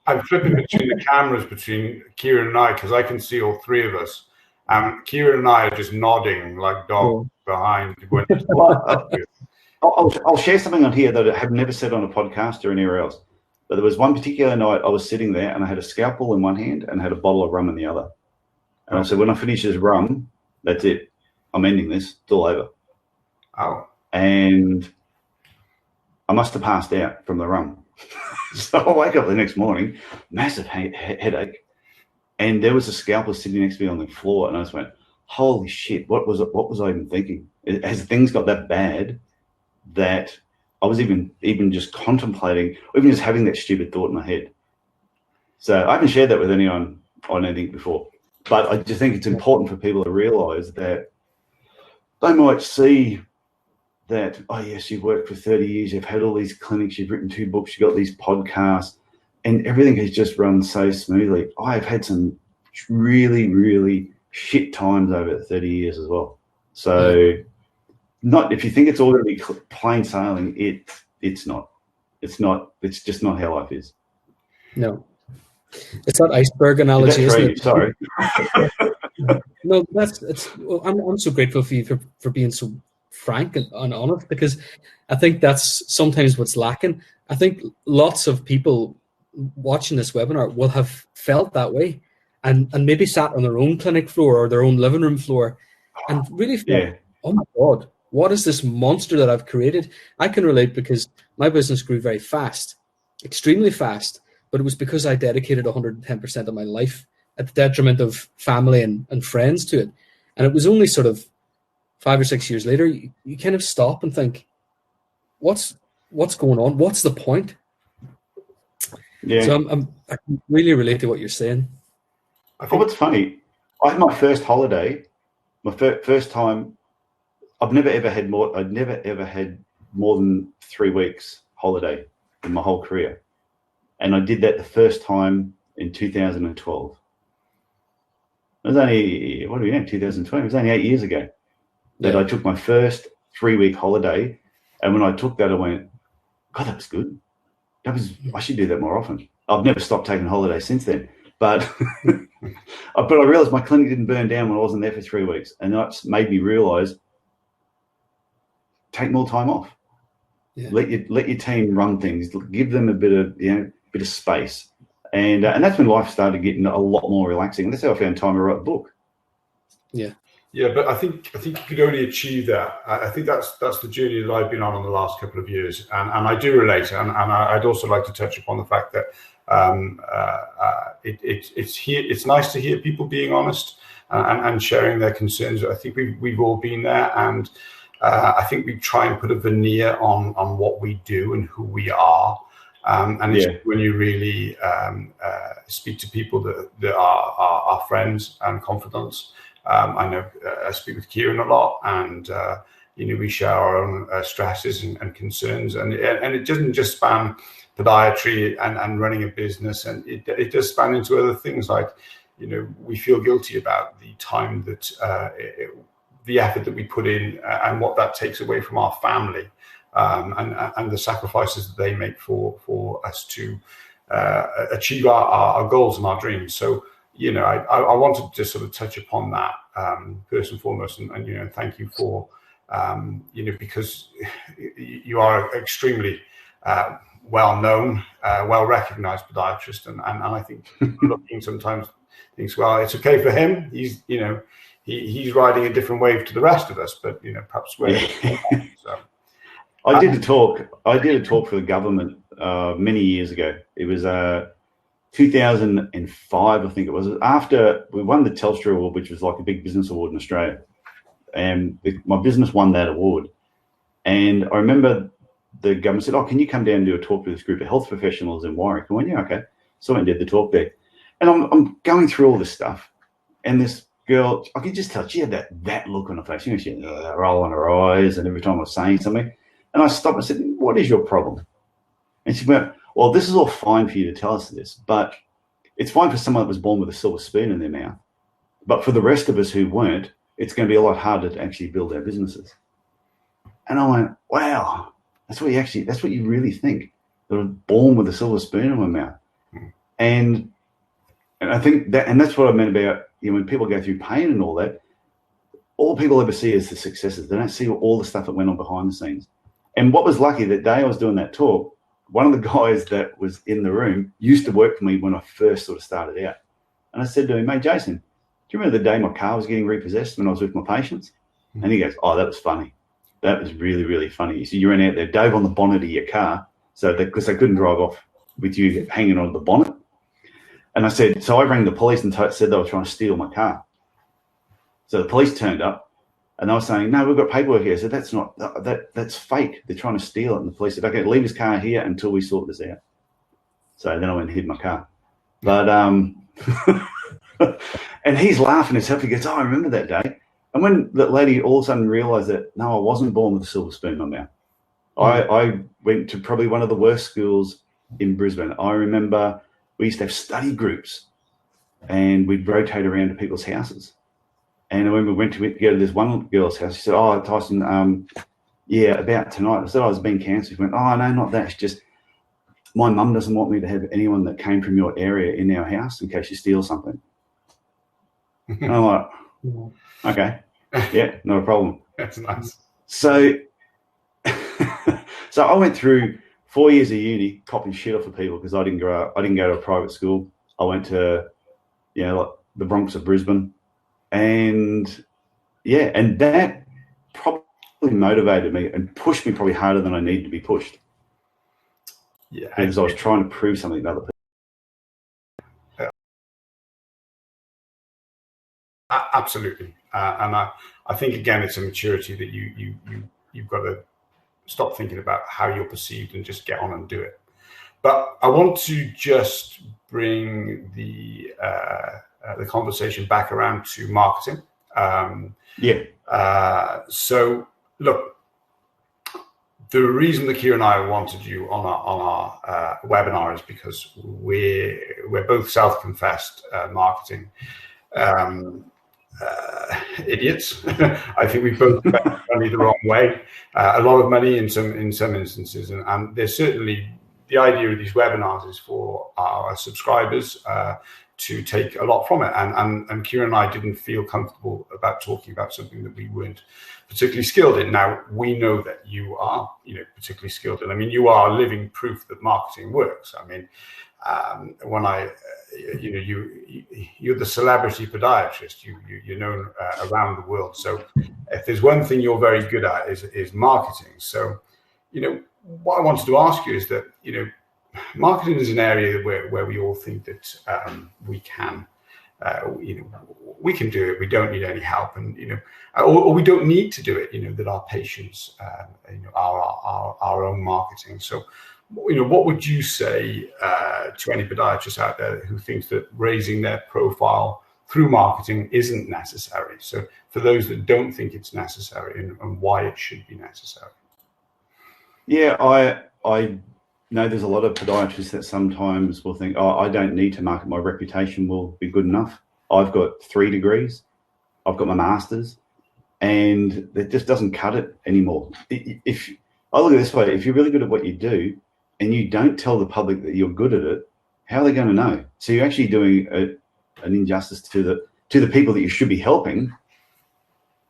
S1: I'm flipping between the cameras between Kieran and I because I can see all three of us. Kieran and I are just nodding like dogs behind.
S2: I'll share something on here that I have never said on a podcast or anywhere else. But there was one particular night I was sitting there and I had a scalpel in one hand and I had a bottle of rum in the other. And I said, when I finish this rum, that's it. I'm ending this. It's all over.
S1: Oh.
S2: And I must have passed out from the rum. So I wake up the next morning, massive headache. And there was a scalpel sitting next to me on the floor. And I just went, holy shit, what was I even thinking? Has things got that bad that I was even just contemplating, or even just having that stupid thought in my head? So I haven't shared that with anyone on anything before. But I just think it's important for people to realize that they might see that, oh, yes, you've worked for 30 years, you've had all these clinics, you've written 2 books, you've got these podcasts, and everything has just run so smoothly. I've had some really, really shit times over 30 years as well. So not if you think it's all going to be plain sailing, it's not. It's not. It's just not how life is.
S3: No. It's that iceberg analogy, isn't it?
S2: Sorry.
S3: No, I'm so grateful for you for being so frank and honest, because I think that's sometimes what's lacking. I think lots of people watching this webinar will have felt that way and maybe sat on their own clinic floor or their own living room floor and really felt, oh my God, what is this monster that I've created? I can relate because my business grew very fast, extremely fast. But it was because I dedicated 110% of my life at the detriment of family and friends to it. And it was only sort of 5 or 6 years later, you kind of stop and think, what's going on? What's the point? Yeah. So I can really relate to what you're saying.
S2: I think what's funny, I had my first holiday, my first time. I'd never ever had more than 3 weeks holiday in my whole career. And I did that the first time in 2012. It was only, 2020? It was only 8 years ago that I took my first 3-week holiday. And when I took that, I went, God, that was good. I should do that more often. I've never stopped taking holidays since then. But I realized my clinic didn't burn down when I wasn't there for 3 weeks. And that's made me realize, take more time off. Yeah. Let your team run things. Give them a bit of space. And that's when life started getting a lot more relaxing. And that's how I found time to write a book.
S3: Yeah.
S1: Yeah, but I think you could only achieve that. I think that's the journey that I've been on the last couple of years, and I do relate. And I'd also like to touch upon the fact that it's nice to hear people being honest and sharing their concerns. I think we've all been there, and I think we try and put a veneer on what we do and who we are. And it's when you really speak to people that are friends and confidants. I know I speak with Kieran a lot, and we share our own stresses and concerns, and it doesn't just span podiatry and running a business, and it does span into other things like, we feel guilty about the time that the effort that we put in and what that takes away from our family, and the sacrifices that they make for us to achieve our goals and our dreams. So, I wanted to just sort of touch upon that first and foremost, and thank you for, because you are extremely well-known, well-recognized podiatrist, and I think looking sometimes thinks, well, it's okay for him. He's riding a different wave to the rest of us, but perhaps we're. So.
S2: I did a talk for the government many years ago. It was 2005, I think it was, after we won the Telstra Award, which was like a big business award in Australia. And my business won that award. And I remember the government said, can you come down and do a talk to this group of health professionals in Warwick? I went, yeah, okay. So I went and did the talk there. And I'm going through all this stuff. And this girl, I could just tell she had that look on her face. She had that roll on her eyes, and every time I was saying something. And I stopped and said, what is your problem? And she went, well, this is all fine for you to tell us this, but it's fine for someone that was born with a silver spoon in their mouth. But for the rest of us who weren't, it's going to be a lot harder to actually build our businesses. And I went, wow, that's what you really think. They were born with a silver spoon in my mouth. And I think that's what I meant about, when people go through pain and all that, all people ever see is the successes. They don't see all the stuff that went on behind the scenes. And what was lucky, that day I was doing that talk, one of the guys that was in the room used to work for me when I first sort of started out. And I said to him, mate, Jason, do you remember the day my car was getting repossessed when I was with my patients? And he goes, oh, that was funny. That was really, really funny. So you ran out there, dove on the bonnet of your car, because they couldn't drive off with you hanging on the bonnet. And I said, so I rang the police and said they were trying to steal my car. So the police turned up. And they were saying, no, we've got paperwork here. I said, that's fake. They're trying to steal it. And the police said, okay, leave his car here until we sort this out. So then I went and hid my car. But, and he's laughing himself. He goes, oh, I remember that day. And when that lady all of a sudden realized that, no, I wasn't born with a silver spoon in my mouth. I went to probably one of the worst schools in Brisbane. I remember we used to have study groups, and we'd rotate around to people's houses. And when we went to go to this one girl's house, she said, oh, Tyson, about tonight. I said, I was being cancer. She went, oh, no, not that. It's just my mum doesn't want me to have anyone that came from your area in our house in case you steal something. And I'm like, okay, yeah, not a problem.
S1: That's nice.
S2: So I went through 4 years of uni copping shit off of people because I didn't go to a private school. I went to, like the Bronx of Brisbane. And that probably motivated me and pushed me probably harder than I needed to be pushed. Yeah, because I was trying to prove something to other people.
S1: Absolutely, and I think again it's a maturity that you've got to stop thinking about how you're perceived and just get on and do it. But I want to just bring the conversation back around to marketing. So look, the reason that Kira and I wanted you on our webinar is because we're both self-confessed marketing idiots. I think we both spent money the wrong way, a lot of money in some instances, and there's certainly the idea of these webinars is for our subscribers to take a lot from it, and Kira and I didn't feel comfortable about talking about something that we weren't particularly skilled in. Now we know that you are, particularly skilled in. I mean, you are living proof that marketing works. I mean, when you're the celebrity podiatrist. You're known around the world. So if there's one thing you're very good at is marketing. So, what I wanted to ask you is that, marketing is an area where we all think that we can do it. We don't need any help, and or we don't need to do it. That our patients are our own marketing. So, what would you say to any podiatrist out there who thinks that raising their profile through marketing isn't necessary? So, for those that don't think it's necessary, and why it should be necessary.
S2: Yeah, I know there's a lot of podiatrists that sometimes will think, oh, I don't need to market. My reputation will be good enough. I've got 3 degrees. I've got my master's, and it just doesn't cut it anymore. If I look at it this way, if you're really good at what you do and you don't tell the public that you're good at it, how are they going to know? So you're actually doing an injustice to the people that you should be helping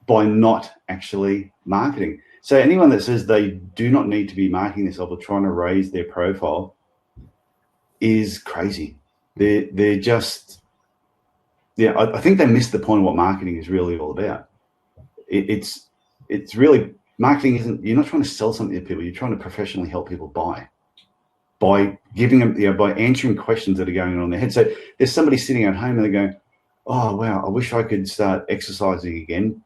S2: by not actually marketing. So anyone that says they do not need to be marketing themselves or trying to raise their profile is crazy. They're just, I think they missed the point of what marketing is really all about. It's really, marketing isn't, you're not trying to sell something to people, you're trying to professionally help people by giving them, by answering questions that are going on in their head. So there's somebody sitting at home and they're going, oh, wow, I wish I could start exercising again,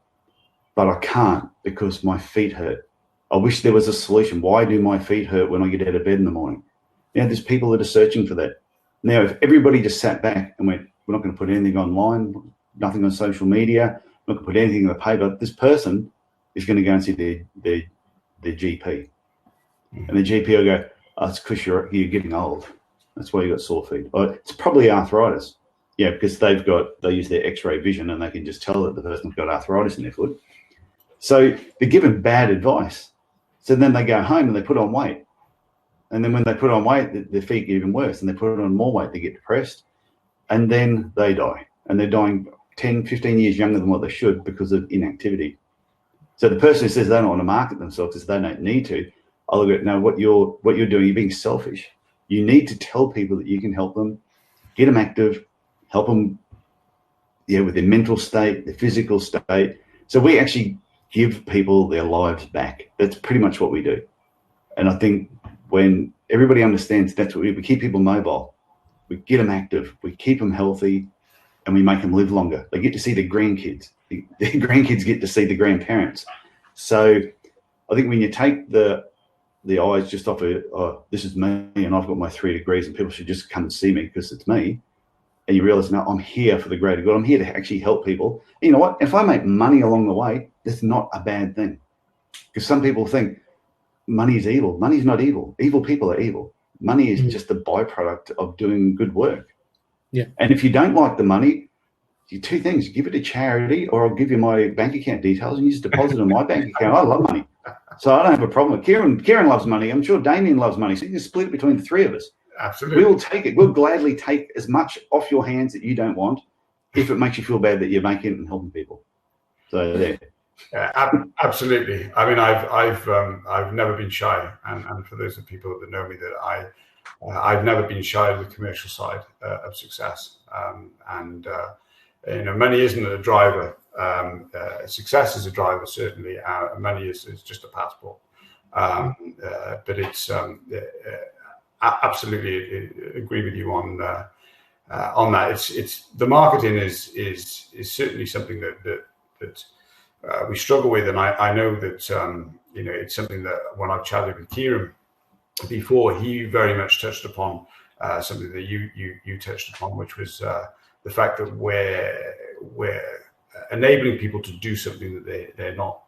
S2: but I can't because my feet hurt. I wish there was a solution. Why do my feet hurt when I get out of bed in the morning? There's people that are searching for that. Now, if everybody just sat back and went, we're not going to put anything online, nothing on social media, we're not going to put anything in the paper, this person is going to go and see their GP. And the GP will go, oh, it's because you're getting old. That's why you got sore feet. Or it's probably arthritis. Yeah, because they use their X-ray vision and they can just tell that the person's got arthritis in their foot. So they're given bad advice. So then they go home and they put on weight. And then when they put on weight, their feet get even worse. And they put on more weight, they get depressed. And then they die. And they're dying 10, 15 years younger than what they should because of inactivity. So the person who says they don't want to market themselves because they don't need to, I look at, no, what you're doing, you're being selfish. You need to tell people that you can help them, get them active, help them with their mental state, their physical state. So we actually give people their lives back. That's pretty much what we do. And I think when everybody understands that's what we keep people mobile, we get them active, we keep them healthy, and we make them live longer. They get to see their grandkids. Their grandkids get to see the grandparents. So I think when you take the eyes just off of, oh, this is me and I've got my 3 degrees and people should just come and see me because it's me, and you realize, no, I'm here for the greater good. I'm here to actually help people. And you know what? If I make money along the way, that's not a bad thing. Because some people think money is evil. Money's not evil. Evil people are evil. Money is just a byproduct of doing good work.
S3: Yeah.
S2: And if you don't like the money, you 2 things: give it to charity, or I'll give you my bank account details and you just deposit in my bank account. I love money. So I don't have a problem. Kieran loves money. I'm sure Damien loves money. So you can split it between the 3 of us.
S1: Absolutely.
S2: We will take it. We'll gladly take as much off your hands that you don't want if it makes you feel bad that you're making it and helping people. So there.
S1: Absolutely. I mean, I've never been shy, and for those of people that know me, that I've never been shy of the commercial side of success. Money isn't a driver. Success is a driver, certainly. Money is just a passport. But it's absolutely agree with you on that. It's the marketing is certainly something that we struggle with, and I know that it's something that when I've chatted with Kieran before, he very much touched upon something that you touched upon, which was the fact that we're enabling people to do something that they're not,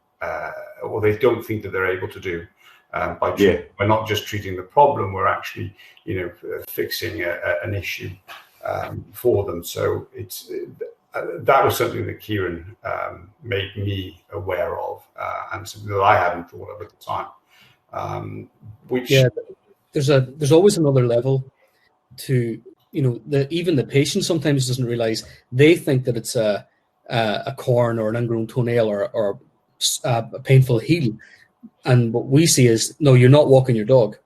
S1: or they don't think that they're able to do. We're not just treating the problem; we're actually, fixing an issue for them. So that was something that Kieran made me aware of, and something that I hadn't thought of at the time.
S3: There's always another level to, even the patient sometimes doesn't realize. They think that it's a corn or an ingrown toenail or a painful heel, and what we see is, no, you're not walking your dog,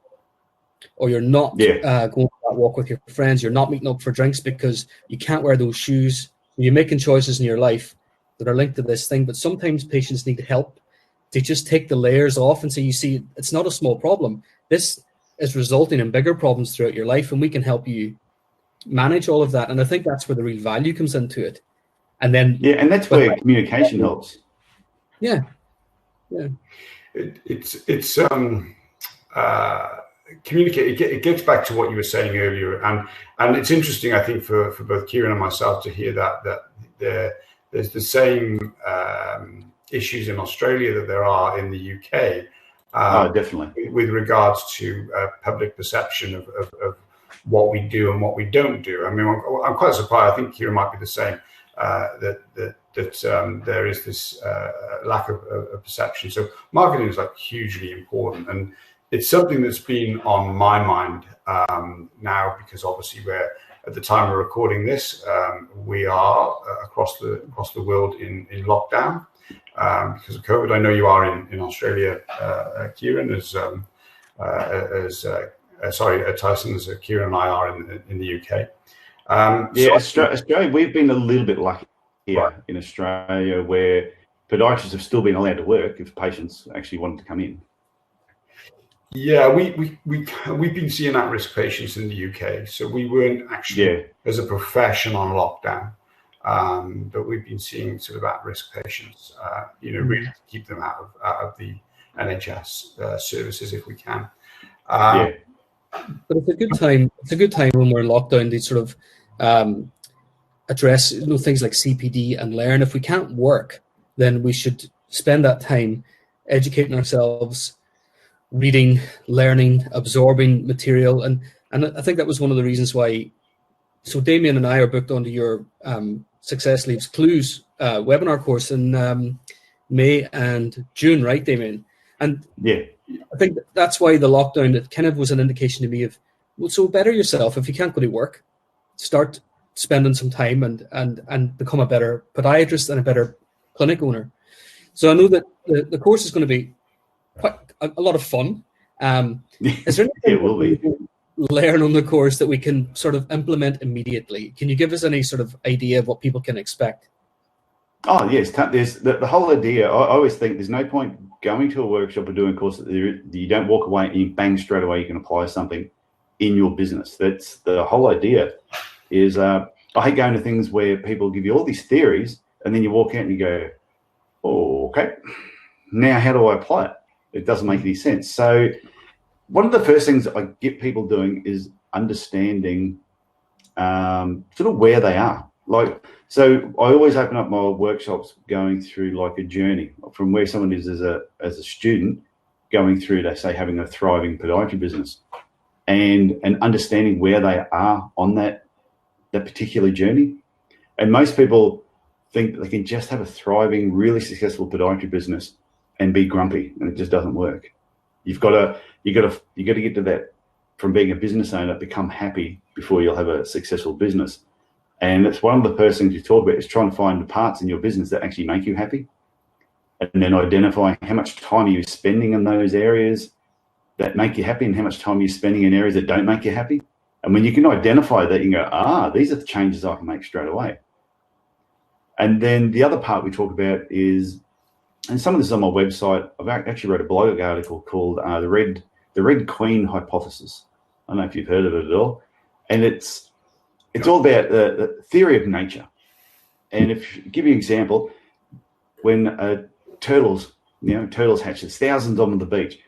S3: or you're not going for that walk with your friends. You're not meeting up for drinks because you can't wear those shoes. You're making choices in your life that are linked to this thing. But sometimes patients need help to just take the layers off and say, you see, it's not a small problem. This is resulting in bigger problems throughout your life, and we can help you manage all of that. And I think that's where the real value comes into it. And then
S2: and that's where communication helps.
S1: Communicate. It gets back to what you were saying earlier, and it's interesting, I think, for both Kieran and myself to hear that there's the same issues in Australia that there are in the UK.
S2: Definitely.
S1: With regards to public perception of what we do and what we don't do. I mean, I'm quite surprised. I think Kieran might be the same. That there is this lack of perception. So marketing is hugely important, and it's something that's been on my mind now, because obviously we're, at the time we're recording this, we are across the world in lockdown because of COVID. I know you are in Australia, Kieran, Tyson, as Kieran and I are in the UK.
S2: Australia, we've been a little bit lucky here in Australia, where podiatrists have still been allowed to work if patients actually wanted to come in.
S1: Yeah, we've been seeing at-risk patients in the UK, so we weren't actually as a profession on lockdown, but we've been seeing sort of at-risk patients, really to keep them out of the NHS services if we can.
S3: But it's a good time. It's a good time when we're in lockdown to sort of address things like CPD and learn. If we can't work, then we should spend that time educating ourselves, reading, learning, absorbing material, and I think that was one of the reasons why. So Damien and I are booked onto your Success Leaves Clues webinar course in May and June, right, Damien? And I think that's why the lockdown, it kind of was an indication to me of, well, so better yourself. If you can't go to work, start spending some time and become a better podiatrist and a better clinic owner. So I know that the course is going to be quite a lot of fun. Is there anything we can learn on the course that we can sort of implement immediately? Can you give us any sort of idea of what people can expect?
S2: Oh, yes. There's the whole idea. I always think there's no point going to a workshop or doing a course that you don't walk away and you bang straight away you can apply something in your business. That's the whole idea. Is I hate going to things where people give you all these theories and then you walk out and you go, oh, okay, now how do I apply it? It doesn't make any sense. So one of the first things I get people doing is understanding sort of where they are. So I always open up my workshops going through like a journey from where someone is as a student going through to, say, having a thriving podiatry business, and understanding where they are on that particular journey. And most people think that they can just have a thriving, really successful podiatry business and be grumpy, and it just doesn't work. You got to get to that, from being a business owner, become happy before you'll have a successful business. And it's one of the first things you talk about, is trying to find the parts in your business that actually make you happy, and then identify how much time are you spending in those areas that make you happy and how much time you're spending in areas that don't make you happy. And when you can identify that, you can go, these are the changes I can make straight away. And then the other part we talk about is, and some of this is on my website, I've actually wrote a blog article called the Red Queen Hypothesis. I don't know if you've heard of it at all. And it's all about the theory of nature. And if give you an example, when turtles hatch, there's thousands of them on the beach.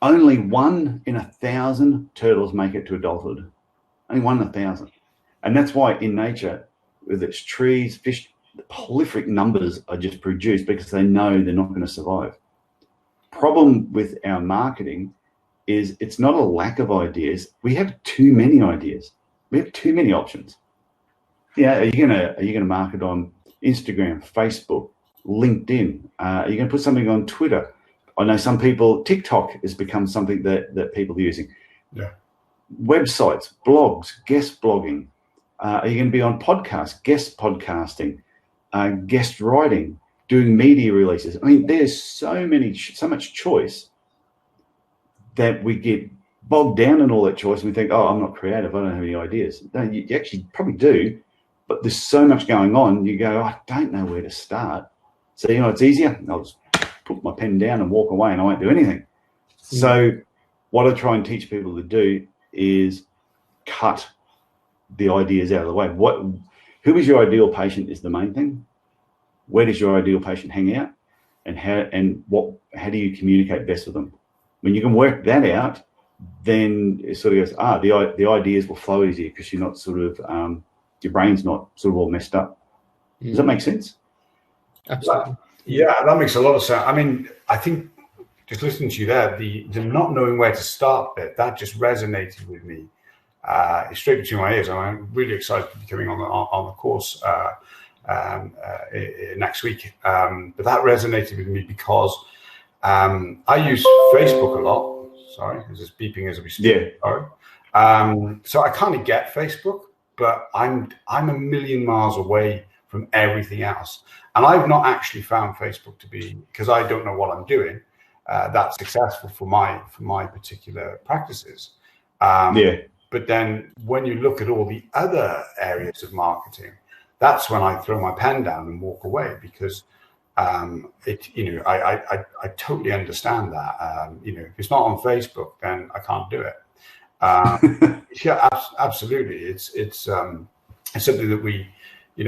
S2: Only 1 in 1,000 turtles make it to adulthood. Only 1 in 1,000. And that's why in nature, with its trees, fish, the prolific numbers are just produced because they know they're not going to survive. problem with our marketing is it's not a lack of ideas. We have too many ideas. We have too many options. Yeah, are you gonna market on Instagram, Facebook, LinkedIn? Are you gonna put something on Twitter? I know some people, TikTok has become something that people are using.
S1: Yeah.
S2: Websites, blogs, guest blogging. Are you going to be on podcasts, guest podcasting, guest writing, doing media releases? I mean, there's so much choice that we get bogged down in all that choice, and we think, oh, I'm not creative, I don't have any ideas. No, you actually probably do, but there's so much going on, you go, I don't know where to start. So, it's easier. I'll just put my pen down and walk away and I won't do anything. So what I try and teach people to do is cut the ideas out of the way. Who is your ideal patient is the main thing. Where does your ideal patient hang out, and how do you communicate best with them? When you can work that out, then it sort of goes, the ideas will flow easier because you're not sort of your brain's not sort of all messed up. Does that make sense?
S3: Absolutely.
S1: Yeah, that makes a lot of sense. I mean, I think just listening to you there, the not knowing where to start bit, that just resonated with me. Straight between my ears. I'm really excited to be coming on the course next week. But that resonated with me because I use Facebook a lot. Sorry, is this beeping as we speak?
S2: Yeah.
S1: Sorry. So I kind of get Facebook, but I'm a million miles away from everything else. And I've not actually found Facebook to be, because I don't know what I'm doing, that's successful for my particular practices. But then when you look at all the other areas of marketing, that's when I throw my pen down and walk away, because I totally understand that. If it's not on Facebook, then I can't do it. Yeah, absolutely. It's something that we,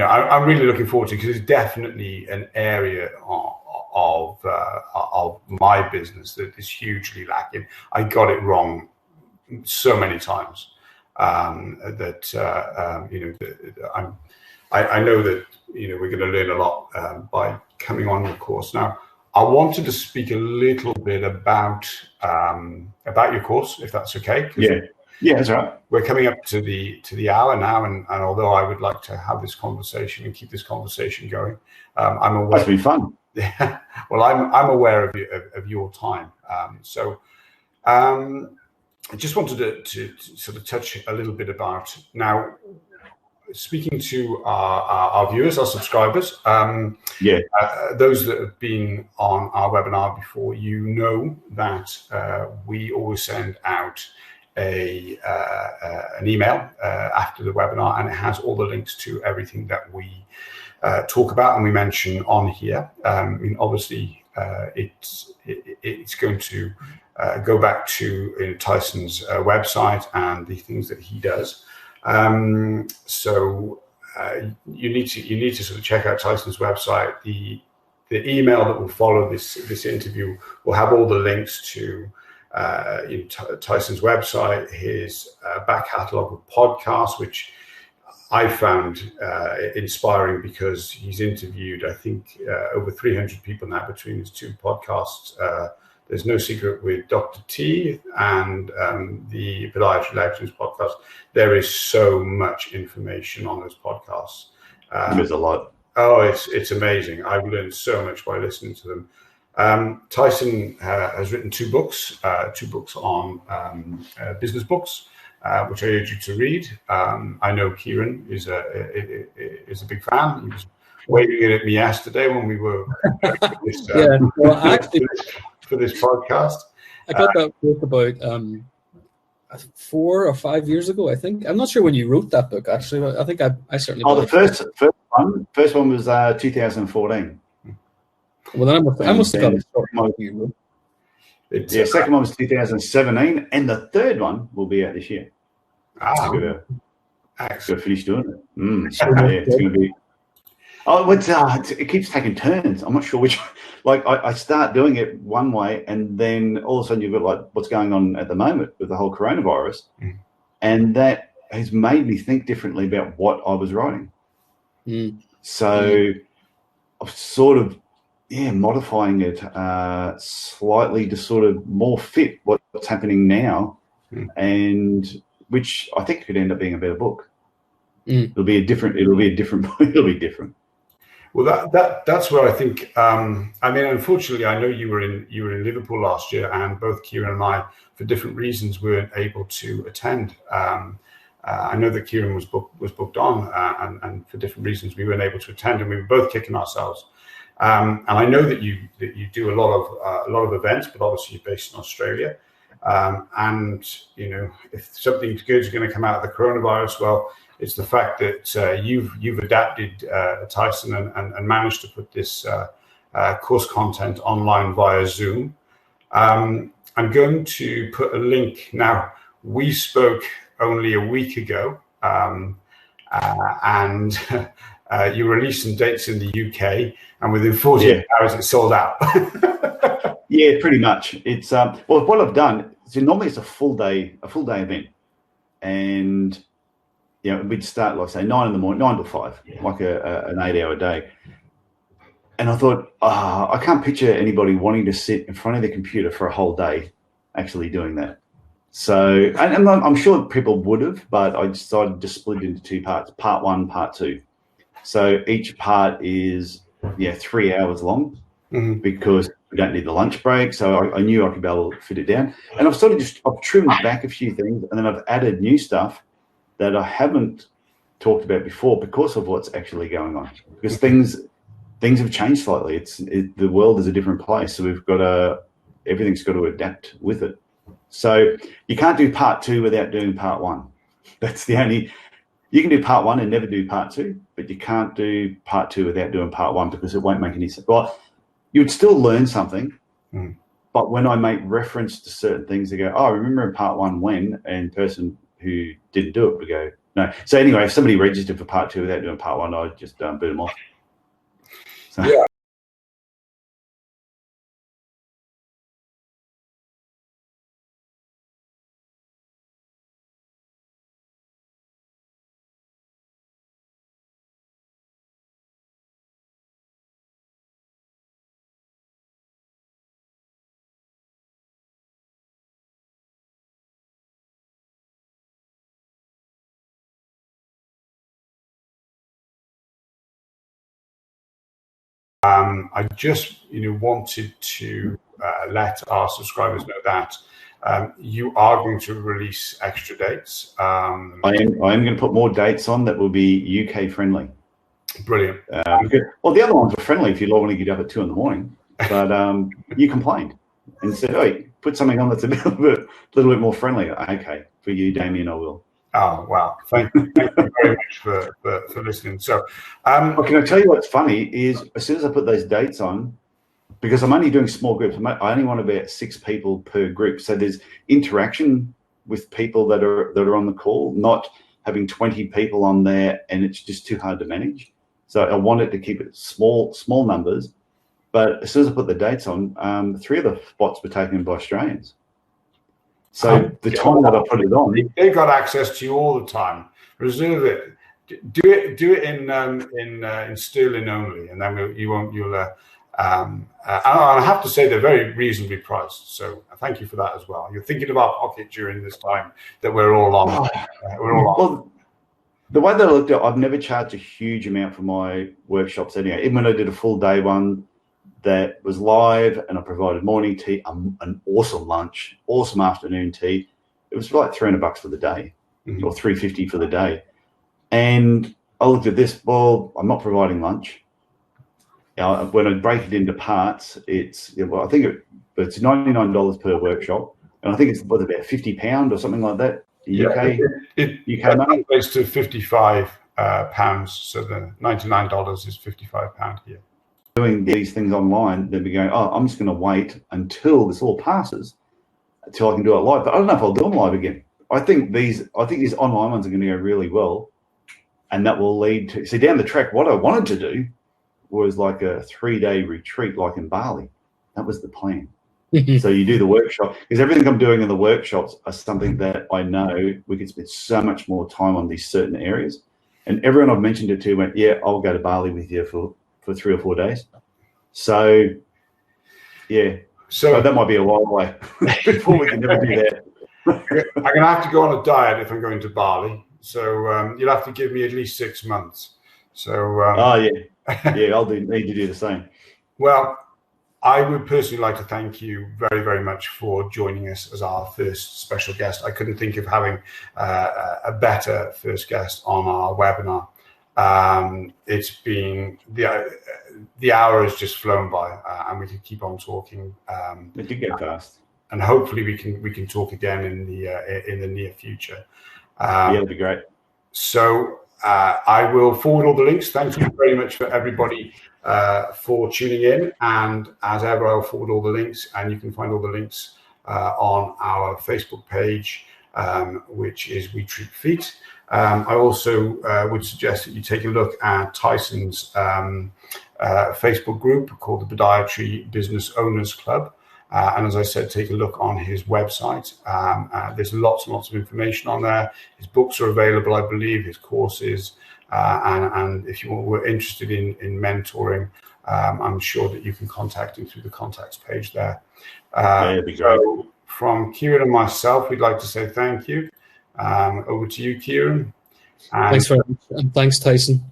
S1: I'm really looking forward to, because it's definitely an area of my business that is hugely lacking. I got it wrong so many times that I know that we're going to learn a lot by coming on the course. Now, I wanted to speak a little bit about your course, if that's okay.
S2: Yeah, that's right.
S1: We're coming up to the hour now, and although I would like to have this conversation and keep this conversation going, I'm aware.
S2: That's been fun.
S1: Well, I'm aware of your time, so I just wanted to sort of touch a little bit about now. Speaking to our viewers, our subscribers, those that have been on our webinar before, that we always send out an email after the webinar, and it has all the links to everything that we talk about and we mention on here. Obviously, it's going to go back to Tyson's website and the things that he does. So you need to sort of check out Tyson's website. The email that will follow this interview will have all the links to Tyson's website, his back catalogue of podcasts, which I found inspiring, because he's interviewed, I think, over 300 people now between his two podcasts. There's No Secret with Dr. T and the Podiatry Legends podcast. There is so much information on those podcasts.
S2: There's a lot.
S1: Oh, it's amazing. I've learned so much by listening to them. Tyson has written two books on business books, which I urge you to read. I know Kieran is a big fan. He was waving at me yesterday when we were for this podcast.
S3: I got that book about 4 or 5 years ago, I think. I'm not sure when you wrote that book, actually. I think I certainly.
S2: Oh, the first one was 2014.
S3: Well, then I must have got it.
S2: Second one was 2017, and the third one will be out this year. Got to finish doing it. It's going to be. Oh, it keeps taking turns. I'm not sure which. Like I start doing it one way, and then all of a sudden you've got like what's going on at the moment with the whole coronavirus, and that has made me think differently about what I was writing. So I've sort of modifying it slightly to sort of more fit what's happening now, and which I think could end up being a better book. It'll be different. It'll be different.
S1: Well, that's where I think. I mean, unfortunately, I know you were in Liverpool last year, and both Kieran and I, for different reasons, weren't able to attend. I know that Kieran was booked on, and for different reasons, we weren't able to attend, and we were both kicking ourselves. And I know that you do a lot of events, but obviously you're based in Australia. And you know, if something good is going to come out of the coronavirus, well, it's the fact that you've adapted Tyson and managed to put this course content online via Zoom. I'm going to put a link now. We spoke only a week ago, and you released some dates in the UK, and within 48 hours it sold out.
S2: Yeah, pretty much. It's well, what I've done. So normally it's a full day event, and you know, we'd start like say 9 in the morning, 9 to 5, like an 8-hour day. And I thought, I can't picture anybody wanting to sit in front of the computer for a whole day, actually doing that. So, and I'm sure people would have, but I decided to split it into 2 parts: part 1, part 2. So each part is 3 hours long, because we don't need the lunch break. So I knew I could be able to fit it down. And I've trimmed back a few things, and then I've added new stuff that I haven't talked about before because of what's actually going on. Because things have changed slightly. The world is a different place, so everything's got to adapt with it. So you can't do part 2 without doing part 1. That's the only. You can do part 1 and never do part 2, but you can't do part 2 without doing part 1 because it won't make any sense. Well, you would still learn something, but when I make reference to certain things, they go, "Oh, remember in part 1 when?" And person who didn't do it would go, "No." So anyway, if somebody registered for part 2 without doing part 1, I'd just boot them off. So.
S1: Yeah. I just wanted to let our subscribers know that you are going to release extra dates.
S2: I am going to put more dates on that will be UK friendly.
S1: Brilliant.
S2: Well, the other ones were friendly if you want to get up at 2 in, but you complained and said, "Oh, put something on that's a little bit more friendly." Okay, for you, Damien, I will.
S1: Oh, wow. Thank you very much for listening. So,
S2: can I tell you what's funny is as soon as I put those dates on, because I'm only doing small groups, I only want about 6 people per group. So there's interaction with people that are on the call, not having 20 people on there, and it's just too hard to manage. So I wanted to keep it small numbers. But as soon as I put the dates on, 3 of the spots were taken by Australians. So the time that I put it on,
S1: they've got access to you all the time. Reserve it. Do it in sterling only, and then you'll. And I have to say they're very reasonably priced. So thank you for that as well. You're thinking of our pocket during this time that we're all on.
S2: Well, the way that I looked at it, I've never charged a huge amount for my workshops anyway. Even when I did a full day one that was live and I provided morning tea, an awesome lunch, awesome afternoon tea, it was like $300 for the day, or $350 for the day. And I looked at this, well, I'm not providing lunch. When I break it into parts, it's I think it's $99 per workshop, and I think it's about £50 or something like that. UK money
S1: goes to £55. So the $99 is £55 here.
S2: Doing these things online, they'll be going, "Oh, I'm just going to wait until this all passes, until I can do it live." But I don't know if I'll do them live again. I think these online ones are going to go really well, and that will lead to. See, down the track, what I wanted to do was like a 3-day retreat, like in Bali. That was the plan. So you do the workshop, because everything I'm doing in the workshops are something that I know we could spend so much more time on these certain areas. And everyone I've mentioned it to went, "Yeah, I'll go to Bali with you for 3 or 4 days." So, yeah.
S1: So
S2: that might be a while away before we can ever do that.
S1: I'm going to have to go on a diet if I'm going to Bali. So you'll have to give me at least 6 months. So
S2: yeah, I'll need to do the same.
S1: Well, I would personally like to thank you very, very much for joining us as our first special guest. I couldn't think of having a better first guest on our webinar. It's been the hour has just flown by, and we could keep on talking.
S2: It did go fast,
S1: and hopefully we can talk again in the near future.
S2: Yeah, that'd be great.
S1: So I will forward all the links. Thank you very much for everybody for tuning in. And as ever, I'll forward all the links, and you can find all the links on our Facebook page, which is We Treat Feet. I also would suggest that you take a look at Tyson's Facebook group called the Podiatry Business Owners Club. And as I said, take a look on his website. There's lots and lots of information on there. His books are available, I believe, his courses. And if you were interested in mentoring, I'm sure that you can contact him through the contacts page there.
S2: That'd be great.
S1: So from Kieran and myself, we'd like to say thank you. Over to you, Kieran.
S3: Thanks very much. And thanks, Tyson.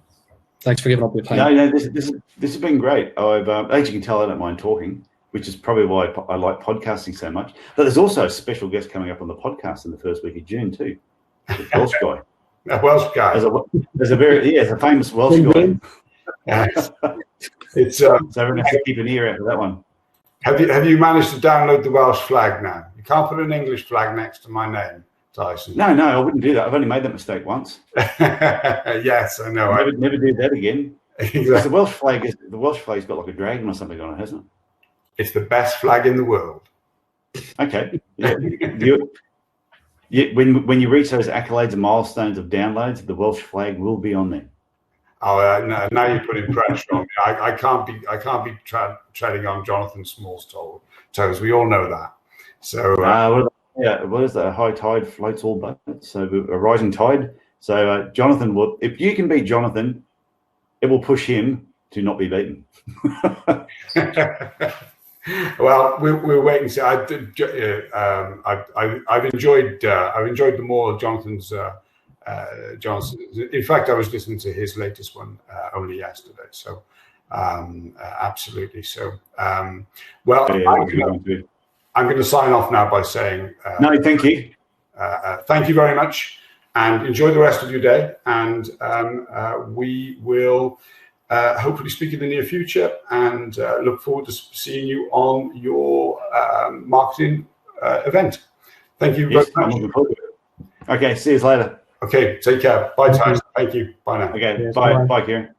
S3: Thanks for giving up your time.
S2: No, this has been great. I've as you can tell, I don't mind talking, which is probably why I like podcasting so much. But there's also a special guest coming up on the podcast in the first week of June too. The Welsh guy.
S1: A Welsh guy.
S2: There's a famous Welsh guy.
S1: Yes. It's
S2: so everyone has to keep an ear out for that one.
S1: Have you managed to download the Welsh flag now? You can't put an English flag next to my name, Tyson.
S2: No, I wouldn't do that. I've only made that mistake once.
S1: Yes, I know.
S2: I would never do that again.
S1: Exactly.
S2: The Welsh flag's got like a dragon or something on it, hasn't it?
S1: It's the best flag in the world.
S2: Okay. Yeah. When you reach those accolades and milestones of downloads, the Welsh flag will be on there.
S1: Oh, no, now you're putting pressure on me. I can't be treading on Jonathan Small's toes. We all know that. So
S2: what is that? A high tide floats all boats. So a rising tide. So Jonathan will. If you can beat Jonathan, it will push him to not be beaten.
S1: Well, we'll wait and see. I've enjoyed the more of Jonathan's. In fact, I was listening to his latest one only yesterday. So absolutely. So well, I'm going to sign off now by saying
S2: no, thank you.
S1: Thank you very much, and enjoy the rest of your day. And we will. Hopefully speak in the near future, and look forward to seeing you on your marketing event. Thank you very much.
S2: Okay, see you later.
S1: Okay, take care. Bye, Tyson. Thank you. Bye now.
S2: Okay, bye, Kieran.